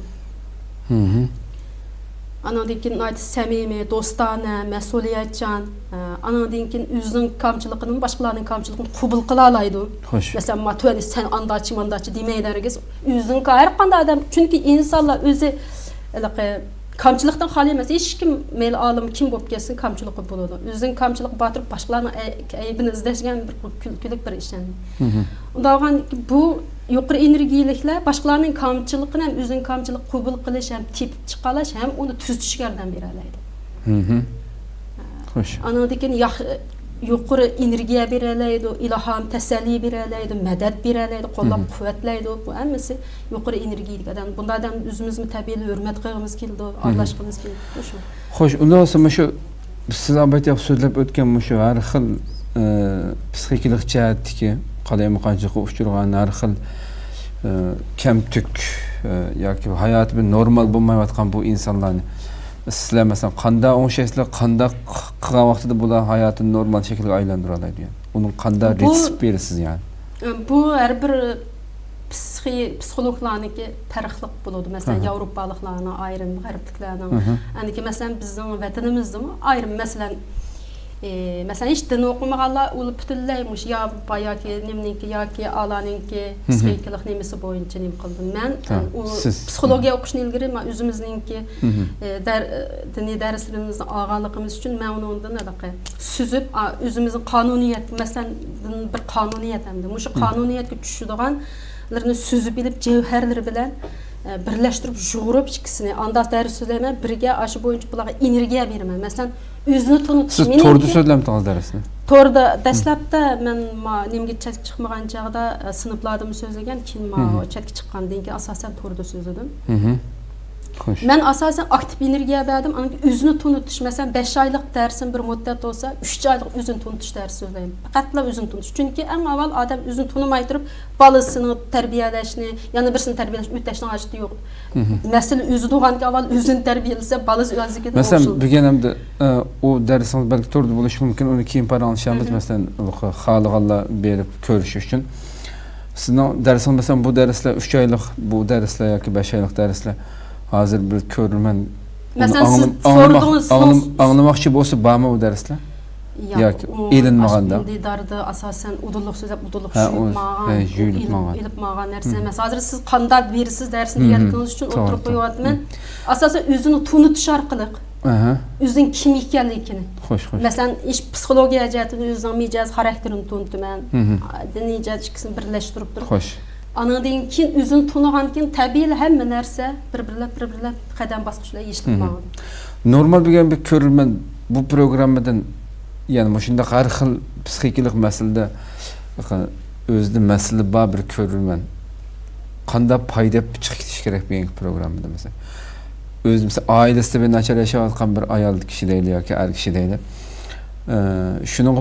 Anandan keyin nayt samimiy, do'stona, mas'uliyatchan, anandan keyin o'zining kamchiligini, boshqalarning kamchiligini qabul qila oladi. Masalan, matoni sen andachi demaylarga o'zining har qanday odam, chunki insonlar o'zi kamchilikdan xoli emas. Hech kim mayli olim kim bo'lib kelsin, kamchiligi bo'ladi. O'zining kamchilik botirib boshqalarning aybini izlashgan bir kulkulik bir ish. Unda olgan bu yuqori energiyaliklar boshqalarning kamchiligini ham o'zining kamchilik qabul qilish ham tepib chiqalash ham uni tuzatishga yordam bera oladi. Xo'sh. Anandan keyin yuqori energiya bera oladi, ilhom, tasalli bera oladi, madad bera oladi, qo'llab-quvvatlaydi. Bu hammasi yuqori energiyalik odam. Bunda odam o'zimizni tabiiy hurmat qilishimiz keldi, aralashishimiz keldi. Shu. Xo'sh, unda bo'lsa shu siz albatta so'zlab o'tgan shu har xil psixikalik jihatdagi qalaymuqanchilikqa uchragan har xil kamtuk yoki hayoti bir normal bo'lmayotgan bu insonlarni sizlar masalan qanday o'xshaysizlar, qanday qilgan vaqtida bular hayotini normal shaklga aylantira oladi yani. Uni qanday retsept berasiz yani? Bu har bir psixologlarniki farqli bo'ladi. Masalan, Yevropaliklarning ayrim, g'arbliklarning, aniki masalan bizning vatanimizda ayrim masalan Mesela hiç din okumaganlar ulu bütünleymiş ya bayaki nemniki yoki alaninki psixikalik nemesi boyunca nem qildim. Men psixologiya o'qishni ilgari men o'zimizningki diniy darslarimizni olganligimiz uchun men uni undan anaqa süzüb o'zimizning qonuniyat masalan bir qonuniyat hamda mushu qonuniyatga tushadiganlarni süzüb bilib jevharlari bilan birleştirip jug'urib ikkisini andas ders so'zlayman birga aşı boyunca bularga energiya beraman. Masalan o'zini tanitish. Siz to'rda so'zlamdingiz darsni? To'rda dastlabda men nemga chatga chiqmagan chog'da sinflarda so'zlagan, keyin chatga chiqqandan keyin asosan to'rda so'zladim. Xo'sh. Men asosan aktiv energiya berdim. O'zini tanitish, masalan 5 oylik darsim bir muddat olsa 3 oylik o'zini tanitish darsi so'zlayman. Faqatla o'zini tanitish. Chunki eng avval odam o'zini tanimay turib, bolasini tarbiyalashni, yana birisini tarbiyalash o'tashning hojati yo'q. Masalan, o'zi tug'anga avval o'zini tarbiyalasa, bolasi o'ziga de Masalan, bugunamda o darsingiz balki to'rda bo'lishi mumkin, uni keyin paranglashamiz. Masalan, xohlaganlar berib ko'rish uchun. Sizning darsingiz masalan bu darslar 3 oylik, bu darslar yoki 5 oylik darslar hazır bir ko'rman. Mesela siz sordunuz anlamoqchi bo'lsa, bormi bu darslar? Yoki elinmaganda. Didarda asosan udulluq so'zlab udulluq ilib magan narsa emas. Hozir siz qanday berisiz darsni deganingiz uchun o'tirib qo'yapman. Asosan o'zini tunitish orqali o'zining kim ekanligini. Xo'sh. Masalan, ish psixologiya jihatini o'zining mijoz xarakterini tunitaman. Diniy jihat ikkisini birlashtirib turib. Xo'sh. Anadan keyin o'zini tunigan keyin tabiiy hamma narsa bir-birlab qadam bosqichlar yechilmoqda. Normal bo'lgan bir ko'rilman bu programmadan yani shunda har xil psixikalik masalada o'zida masala bor bir ko'rilman. Qanday foyda chiqib ketish kerak bu programmada mesela. O'z mesela oilasida bir nachar yashayotgan bir ayol kishi deyli yoki er kishi deyli. Shuning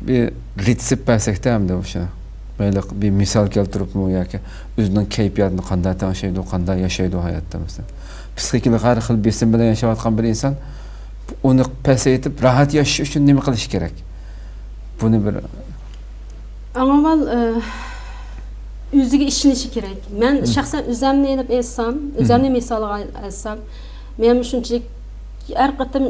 bir retsept bersakda hamda o'sha böyle bir misal keltirip mi yoki o'zining kayfiyatini qanday tanishaydi, qanday yashaydi hayotda mesela. Psixikalik har xil besim bilan yashayotgan bir inson onu pasaytib rahat yashash uchun nima qilish kerak? Buni bir avval o'ziga ishonishi kerak. Men shaxsan o'zimni elib aytsam, o'zimni misolga olsam, men shunchalik har qatam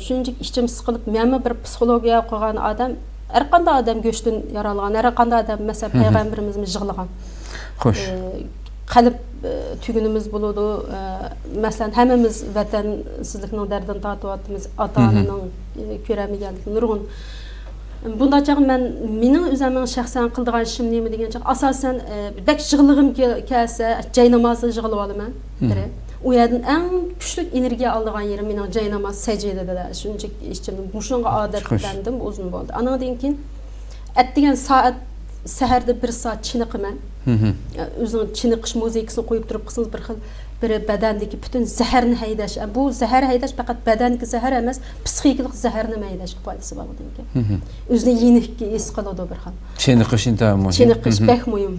shunchalik ichim siqilib, men bir psixologiya qo'ygan odam her qanday adam göçtün yaralgan, her qanday adam mesela peygamberimiz yığılgan. Xo'sh. Qalb tügünümüz buludu. Mesela hemimiz vatansizlikning derdini tortyapmiz, ata-onaning ko'ramaganligi nurg'un. Bunda çağ mening o'zimning shaxsan qildigan ishim nima degan çağ asosan bak yig'lig'im kelsa jay namozda yig'ilib olaman. O yerden en güçlü enerji aldığan yerim benim jay namaz secdede shunchalik ishimni mushunga odatlandim uzun bo'ldi. Anadan keyin atdigan soat saharda 1 soat chiniqman. O'zining chiniqish muzikasini qo'yib turib qilsangiz bir xil bir badandagi butun zaharni haydash. Bu zahar haydash faqat badandagi zahar emas, psixikalik zaharni haydashga foydasi bor ekan. O'zini yenikki his qiladi bir xil. Chiniqish intayin muhim. Chiniqish bek muhim.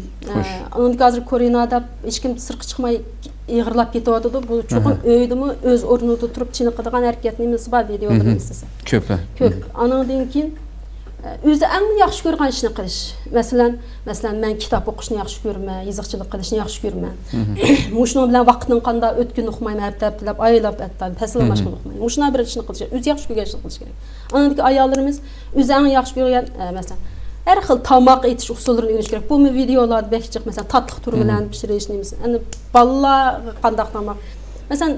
Uni hozir ko'rinada hech kim sirqi chiqmay yig'irlab ketyapti. Bu cho'qim o'ydimi o'z o'rnida turib chiniqadigan harakatimiz bor videolarni istasa. Ko'p. Anadan keyin o'zi eng yaxshi ko'rgan ishni qilish. Masalan, men kitob o'qishni yaxshi ko'raman, yoziqchilik qilishni yaxshi ko'raman. Mushuni bilan vaqtning qanday o'tgan uqmayman, haftalab, oylab, fasllashni uqmayman. Mushuni bir ishni qilish, o'zi yaxshi ko'rgan ishni qilish kerak. Anadagi ayollarimiz o'zi eng yaxshi ko'rgan, masalan, her xil tomoq etish usullarini o'rganish kerak. Bu videolarda bekchiq, masalan, tatliq turi bilan pishirish nemisi. Endi bolalar qanday tomoq. Masalan,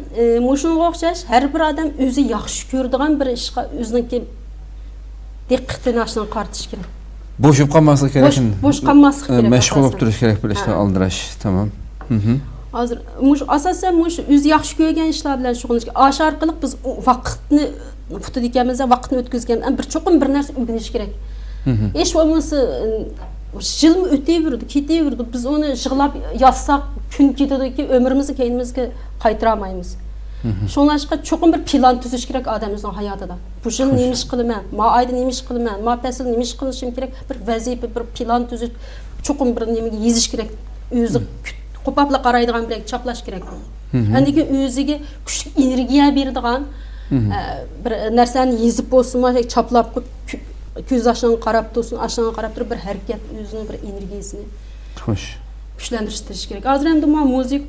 mushunga o'xshash har bir odam o'zi yaxshi ko'radigan bir ishga o'zining diqqatini aşdan qartish kerak. Boşup qalmaslik kerak. Boş qalmaslik kerak. Meşgul olib turish kerak bir ishni aldirash, tamam. Hozir asosan o'zi yaxshi ko'rgan ishlar bilan shug'ullanish. Ash orqali biz vaqtni futid ekanmiz, vaqtni o'tkazgan bir cho'qim bir narsa o'rganish kerak. Hech bo'lmasa yil o'taverdi, ketaverdi. Biz uni yig'lab yozsak kun ketadiki ömrimizni keynimizga qaytara olmaymiz. Şonlaşqa çoxum bir plan tuzish kerak odamning hayotida. Bu yil nima ish qilaman, ma oyda nima ish qilaman, ma fasl nima ish qilishim kerak, bir vazifa, bir plan tuzish, çoxum bir nimaga yezish kerak. O'zi qo'popla qaraydigan bir chaplash kerak. Andiki o'ziga kuchli energiya beradigan bir narsani yezib bo'lsinmi, chaplab ko'z oshidan qarab tursin, oshidan qarab turib bir harakat o'zining bir energiyasini. Xo'sh. güçlendiriştiriş kerak. Hazır endi men muzik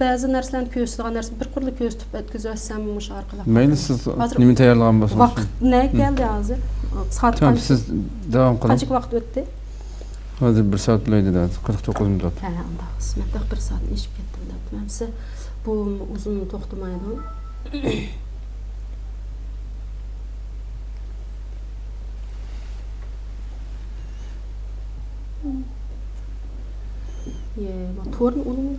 ba'zi narsalarni ko'rsatgan narsa bir qurli ko'rsatib o'tkazsam mush orqali. Mayli siz nima tayyorlagan bo'lsangiz. Vaqt ne geldi hozir? Soat Tamam siz devam qiling. qancha vaqt o'tdi? Hozir 1 soat o'tdi, 49 minut. Ha, unda qismatda 1 soat ishib ketdim deb. Menimcha bu uzun to'xtamaydi. To'g'ri o'limni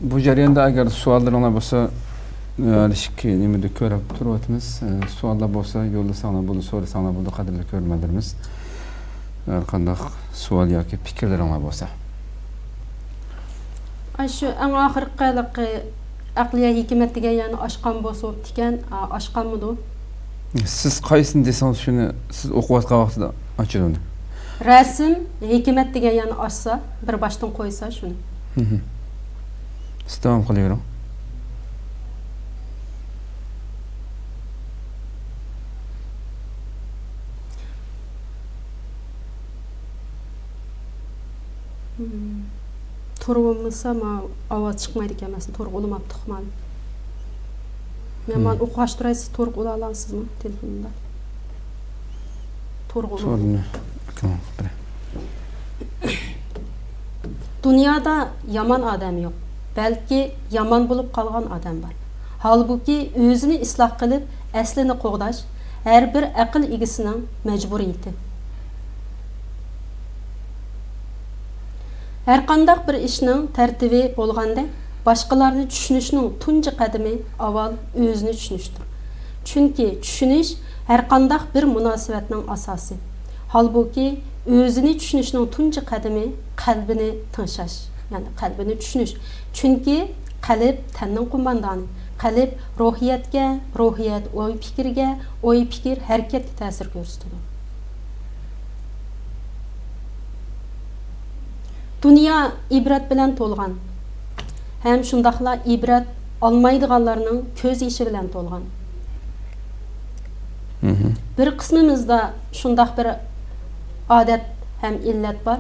Bu jarayonda agar savollaringiz bo'lsa, alishki nimada ko'rib turyapmiz. Savollar bo'lsa, yo'llasanglar bo'ldi, so'rasanglar bo'ldi, qadrli ko'rmalarimiz. Har qanday savol yoki fikrlaringiz bo'lsa. Shu eng oxirgi aqliya hikmat degan yani oshqon bo'lsa ekan, oshqonmidi? Siz qaysini desangiz shuni siz o'qiyotgan vaqtida ochiladi. Rasm hikmat degan yani oshsa, bir boshdan qo'ysa shuni. Siz davom qilavering. Turg'unmasa ma ovoz chiqmaydi ekan, masalan, to'g'ri o'limabdi xuman. Men o'qishtiray, siz to'g'ri o'la olasizmi telefonda? To'g'ri. Dünyada yaman adam yok. Belki yaman bulup kalgan adam var. Halbuki özünü ıslah kılıp əslini qoğdaş her bir akıl igisinin mecburiyeti. Her qandaq bir işinin tertibi bolğanda başqalarını düşünüşünün tuncu qədimi aval özünü düşünüştür. Çünkü düşünüş her qandaq bir münasibetinin asası. Halbuki özünü düşünüşünün tuncu qədimi qalbini tınşaş, yani qalbini düşünüş. Çünkü qalb tənin kumandanı. Qalb ruhiyetge, ruhiyet oy fikir hareketke təsir göstərir. Dünya ibret bilen tolgan. Hem şundaqla ibret almaydiganlarının köz işi bilen tolgan. Bir kısmımızda şundaq bir adet hem illet var.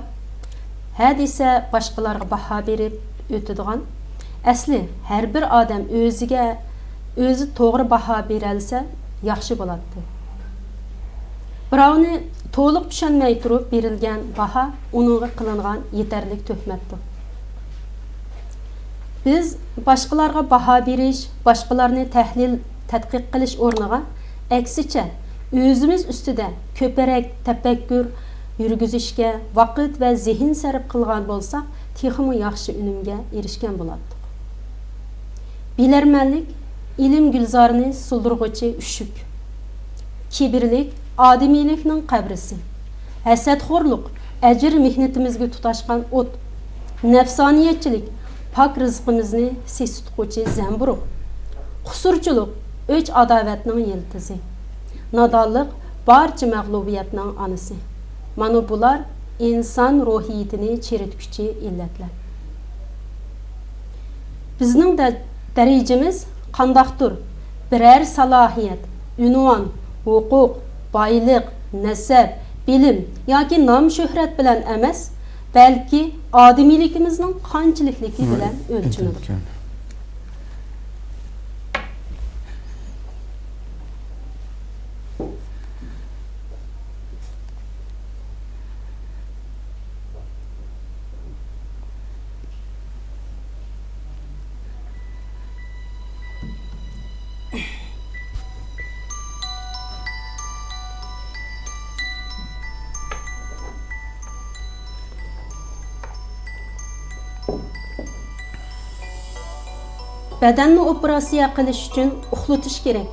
Had ise başqalarga baha berip ötüdigan. Asli her bir adam özü to'g'ri baha beralsa yaxshi bo'ladi. Birovni to'liq tushunmay turib berilgan baha uningga qilingan yetarlik tuhmatdir. Biz boshqalarga baha berish, boshqalarni tahlil, tadqiq qilish o'rniga aksicha o'zimiz ustida ko'proq tafakkur yurgizishga vaqt va zehn sarf qilgan bo'lsak, texmi yaxshi unumga erishgan bo'ladi. Bilermenlik ilim gülzarını suldurğucu üşük. Kibirlik ademiliknin qabrisi. Hasadxo'rlik ajr mehnatimizga tutaşqan ot. Nefsaniyetçilik pak rizqimizni sesitquchi zamburug. Qusurchilik o'ch adovatning yiltizi. Nodonlik barcha mag'lubiyatning anisi. Mana bular inson ruhiyatini cheritguchi illatlar. Bizning derecemiz qandaqdır? Birer salahiyet, ünvan, hukuk, baylık, nesep, bilim yoki nom şöhret bilen emas, belki ademilikimizning qanchalikligi bilan o'lchanadi. Bedenni operatsiya qilish uchun uxlatish kerak.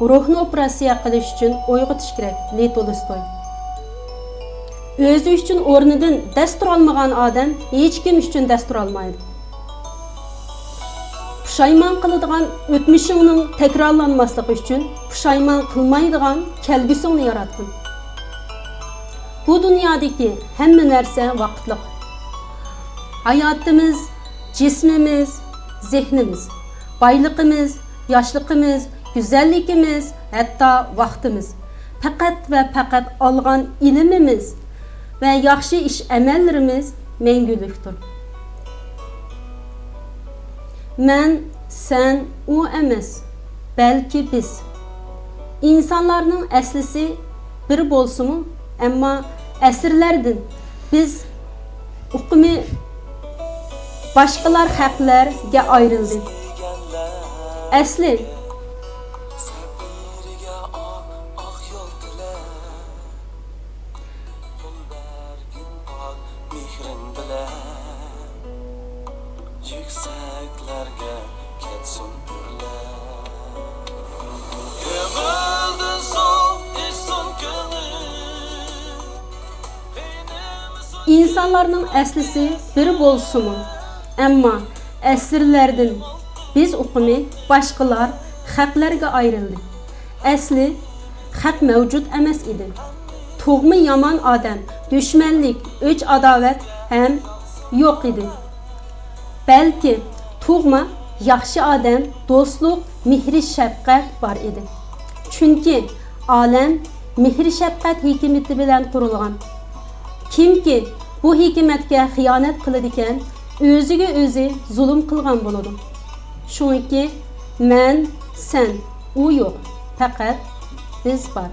Ruhni operatsiya qilish uchun uyg'otish kerak. Lev Tolstoy. O'zi uchun o'rnidan dastur olmagan odam hech kim uchun dastur olmaydi. Pushaymon qiladigan o'tmishingning takrorlanmasligi uchun pushaymon qilmaydigan kelgusingni yaratding. Bu dunyodagi hamma narsa vaqtliq. Hayotimiz, jismimiz, zehnimiz, baylıqımız, yaşlıqımız, güzellikimiz, hatta vaxtımız. Faqat ve faqat alğan ilimimiz ve yaxşı iş əməllərimiz mengülüktür. Men, sen, o emas, belki biz. İnsanlarning aslisi bir bo'lsa-mu, ammo asrlardan biz uqumi boshqalar haqlarga ayrildi. Asli İnsanların əslisi bir bolsumu, amma əsrlərdən biz uqumi başqalar xalqlarga ayrıldı. Əsli xalq mövcud emas idi. Toğma yaman adam, düşmanlik, öç adavət həm yox idi. Bəlkə toğma yaxşı adam, dostluq, mehri şəfqət var idi. Çünki aləm mehri şəfqət hikmeti bilan qurulğan. Kimki bu hikmetga xiyonat qiladigan, o'ziga o'zi zulm qilgan bo'ladi. Chunki men, sen, u yo'q, faqat biz bor.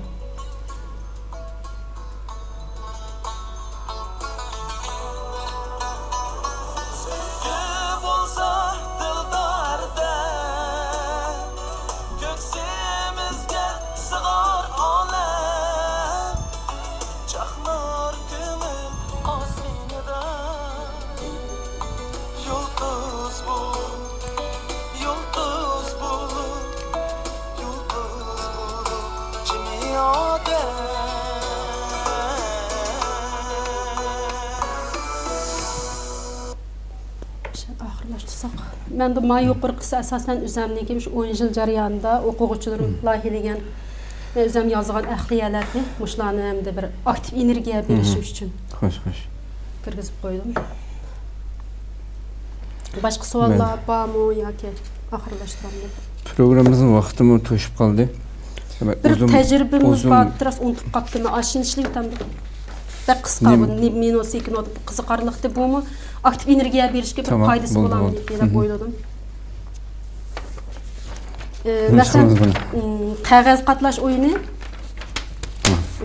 Ben de may yuqorqisi asasen özümniki 10 yil jarayonida o'quvchilarim loyihalagan o'zim yozgan ahliyalarni mushlarni hamda bir aktiv energiya berish uchun Xo'sh. kirgizib qo'ydim. Boshqa savollar bormi yoki oxirlashtiramiz? Programımızın vaqti mı to'shib qoldi. Bir tajribamiz bor, biraz unutib qoldim. Ashinishlik tamam. Bir qisqa minut sekund qiziqarliqda bu aktiv energiya berishga bir foydasi bo'ladi deb o'yladim. Masalan, qog'oz qatlash o'yini.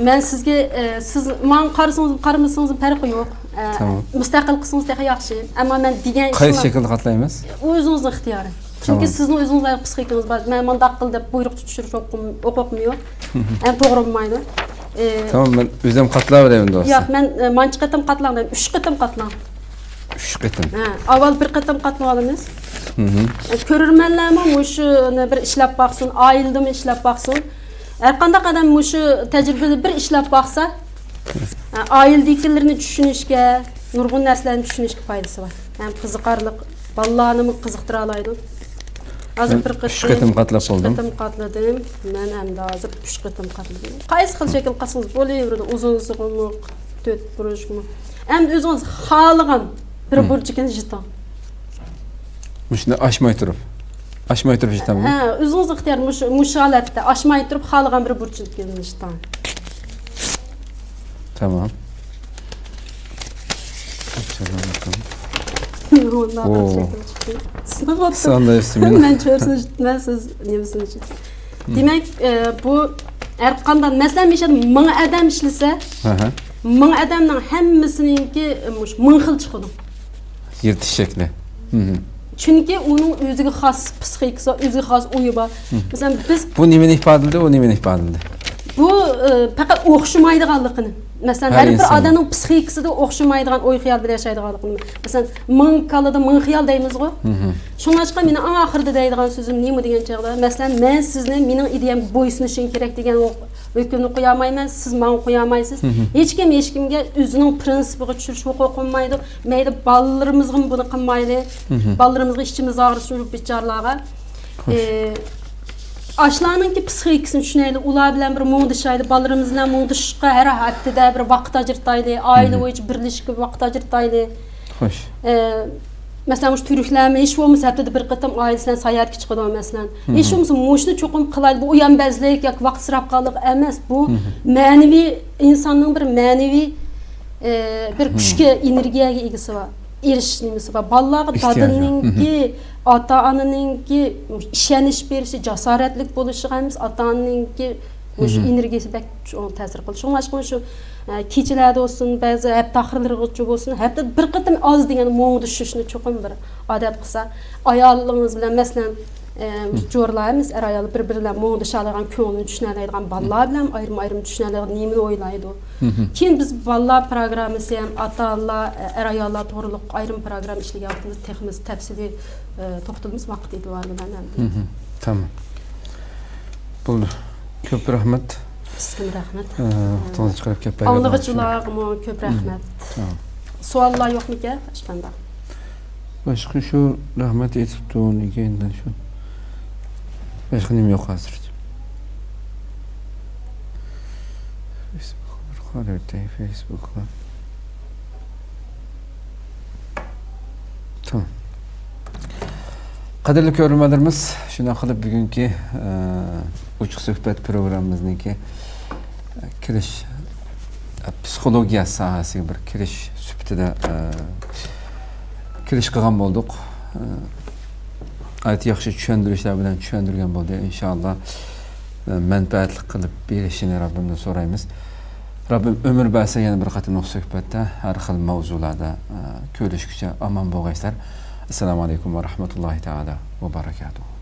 Men sizga siz men qaramasangiz farqi yo'q. Mustaqil qilsangiz daha yaxshi. Ammo men degan qaysi shaklda qatlaymiz? O'zingizning ixtiyori. Chunki sizning o'zingizning psixikangiz bor. Men mundaq qil deb buyruq tutishirish huquqim yo'q. Ham to'g'ri bo'lmaydi. Tamam, ben özüm qatlayveraman do'stlar. Yo'q, men manchi qatam qatlandim, 3 qatam qatlan. 3 qatam. Avval bir qatam qatlanamiz. Ko'rurmanlarmi o'shuni bir ishlab baqsin, oyildimi ishlab baqsin. Har qanday qadam o'sha tajribada bir ishlab baqsa, oyildikilarni tushunishga, nurg'un narsalarni tushunishga foydasi bor. Ham qiziqarli, bolalarni qiziqtira oladi. Hozir bir qatam qatlab qoldim. Qatam qatladim. Men ham hozir 3 qatam qatladim. Qaysi xil shakl qilsangiz bo'laveradi, uzunligimi, 4 burchmi. Endi o'zingiz xohlagan bir burchini jitan. Shuni aşmay turib jitammi? Ha, o'zingiz ixtiyor mush holatda aşmay turib xohlagan bir burchini jitan. Tamam. Sonda üstüme. Ben çörsün jitmez, siz nemisini jit. Demek bu her qanday mesela meşe 1000 adam işlese, 1000 adamның hammasininki 1000 xil chiqadi. Yirtish shakli. Chunki uning o'ziga xos psixikasi, o'ziga xos o'yi bor. Masalan biz bu nimani ifodalaydi, o nimani ifodalaydi? Bu faqat o'xshamaydiganligini. Masalan, har bir odamning psixikasida o'xshamaydigan o'y xiyol bilan yashaydiganligini. Masalan, 1000 kalada 1000 xiyol deymiz-ku. Shunga meni oxirida deydigan so'zim nima degan chaqda? Masalan, men sizni mening ideyam bo'ysunishing kerak degan hukmni qo'ya olmayman, siz meni qo'ya olmaysiz. Hech kimga o'zining prinsipiga tushirish huquqi qolmaydi. Mayli bolalarimizga buni qilmaydi. Bolalarimizga ishimiz og'rishib bichorlarga. Aşlarınki psixikasini tushunaylik, ular bilan bir muңdashaydi, bolalarimiz bilan muңdashishga har haftada bir vaqt ajrataylik, oila bo'yicha birlashishga vaqt ajrataylik. Xo'sh. Masalan, shu turuklarni ish bo'lmasa haftada bir qatam oilasidan sayohatga chiqadi masalan. Ish bo'lmasa mushni cho'qim qilaydi. Bu uyambazlik yoki vaqt sarf qilib emas, bu ma'naviy insonning bir ma'naviy bir kuchga energiyaga egisi bor. Erish nimasi bor. Balalarga İhtiyaç var. dadilninki, ota-onaninki ishonish berishi, jasoratlik bo'lishi ham ota-onaninki o'sha energiyasi bak ta'sir qilishi. Shunga shu kechalari olsun, ba'zi hafta oxirlarigacha bo'lsin, hafta bir qatam oz degan mo'ng tushishni cho'qim bir odat qilsa, ayolimiz bilan masalan jo'rlarimiz ayol bir-biridan mo'ng tushadigan ko'ngilni tushunadigan bolalar bilan ayrim tushunadigan nimani o'ylaydi. Keyin biz bolalar programmasi ham ota-onalar, ayollar to'g'riliq ayrim program ishlaganimiz, texnik tafsiliy to'xtalamiz vaqt e'tibor bilan endi. Tamam. Bo'ldi. Ko'p rahmat. Sizga rahmat. Vaqtingizni chiqarib kelib Anglag'uchilarga ko'p rahmat. Savollar yo'qmi-ki? Hechqanday. Boshqa shu rahmat aytibdi nega endi shu. Boshqa nima yo'q hozircha. Facebook'da. Tamam. Qadrli ko'ruvchilarimiz, shuna qilib bugungi uch suhbat programmamizniki kirish psixologiya sohasiga bir kirish sifatida kirish qilgan bo'ldik. Ayt yaxshi tushuntirishlar bilan tushuntirgan bo'ldik. Inshaalloh manfaatli qilib berishini Rabbimdan so'raymiz. Rabbim ömür bersa yana bir qatim suhbatda har xil mavzularda ko'rishguncha omon bo'lgaysizlar. Assalomu alaykum va rahmatullohi taala va barakatuh.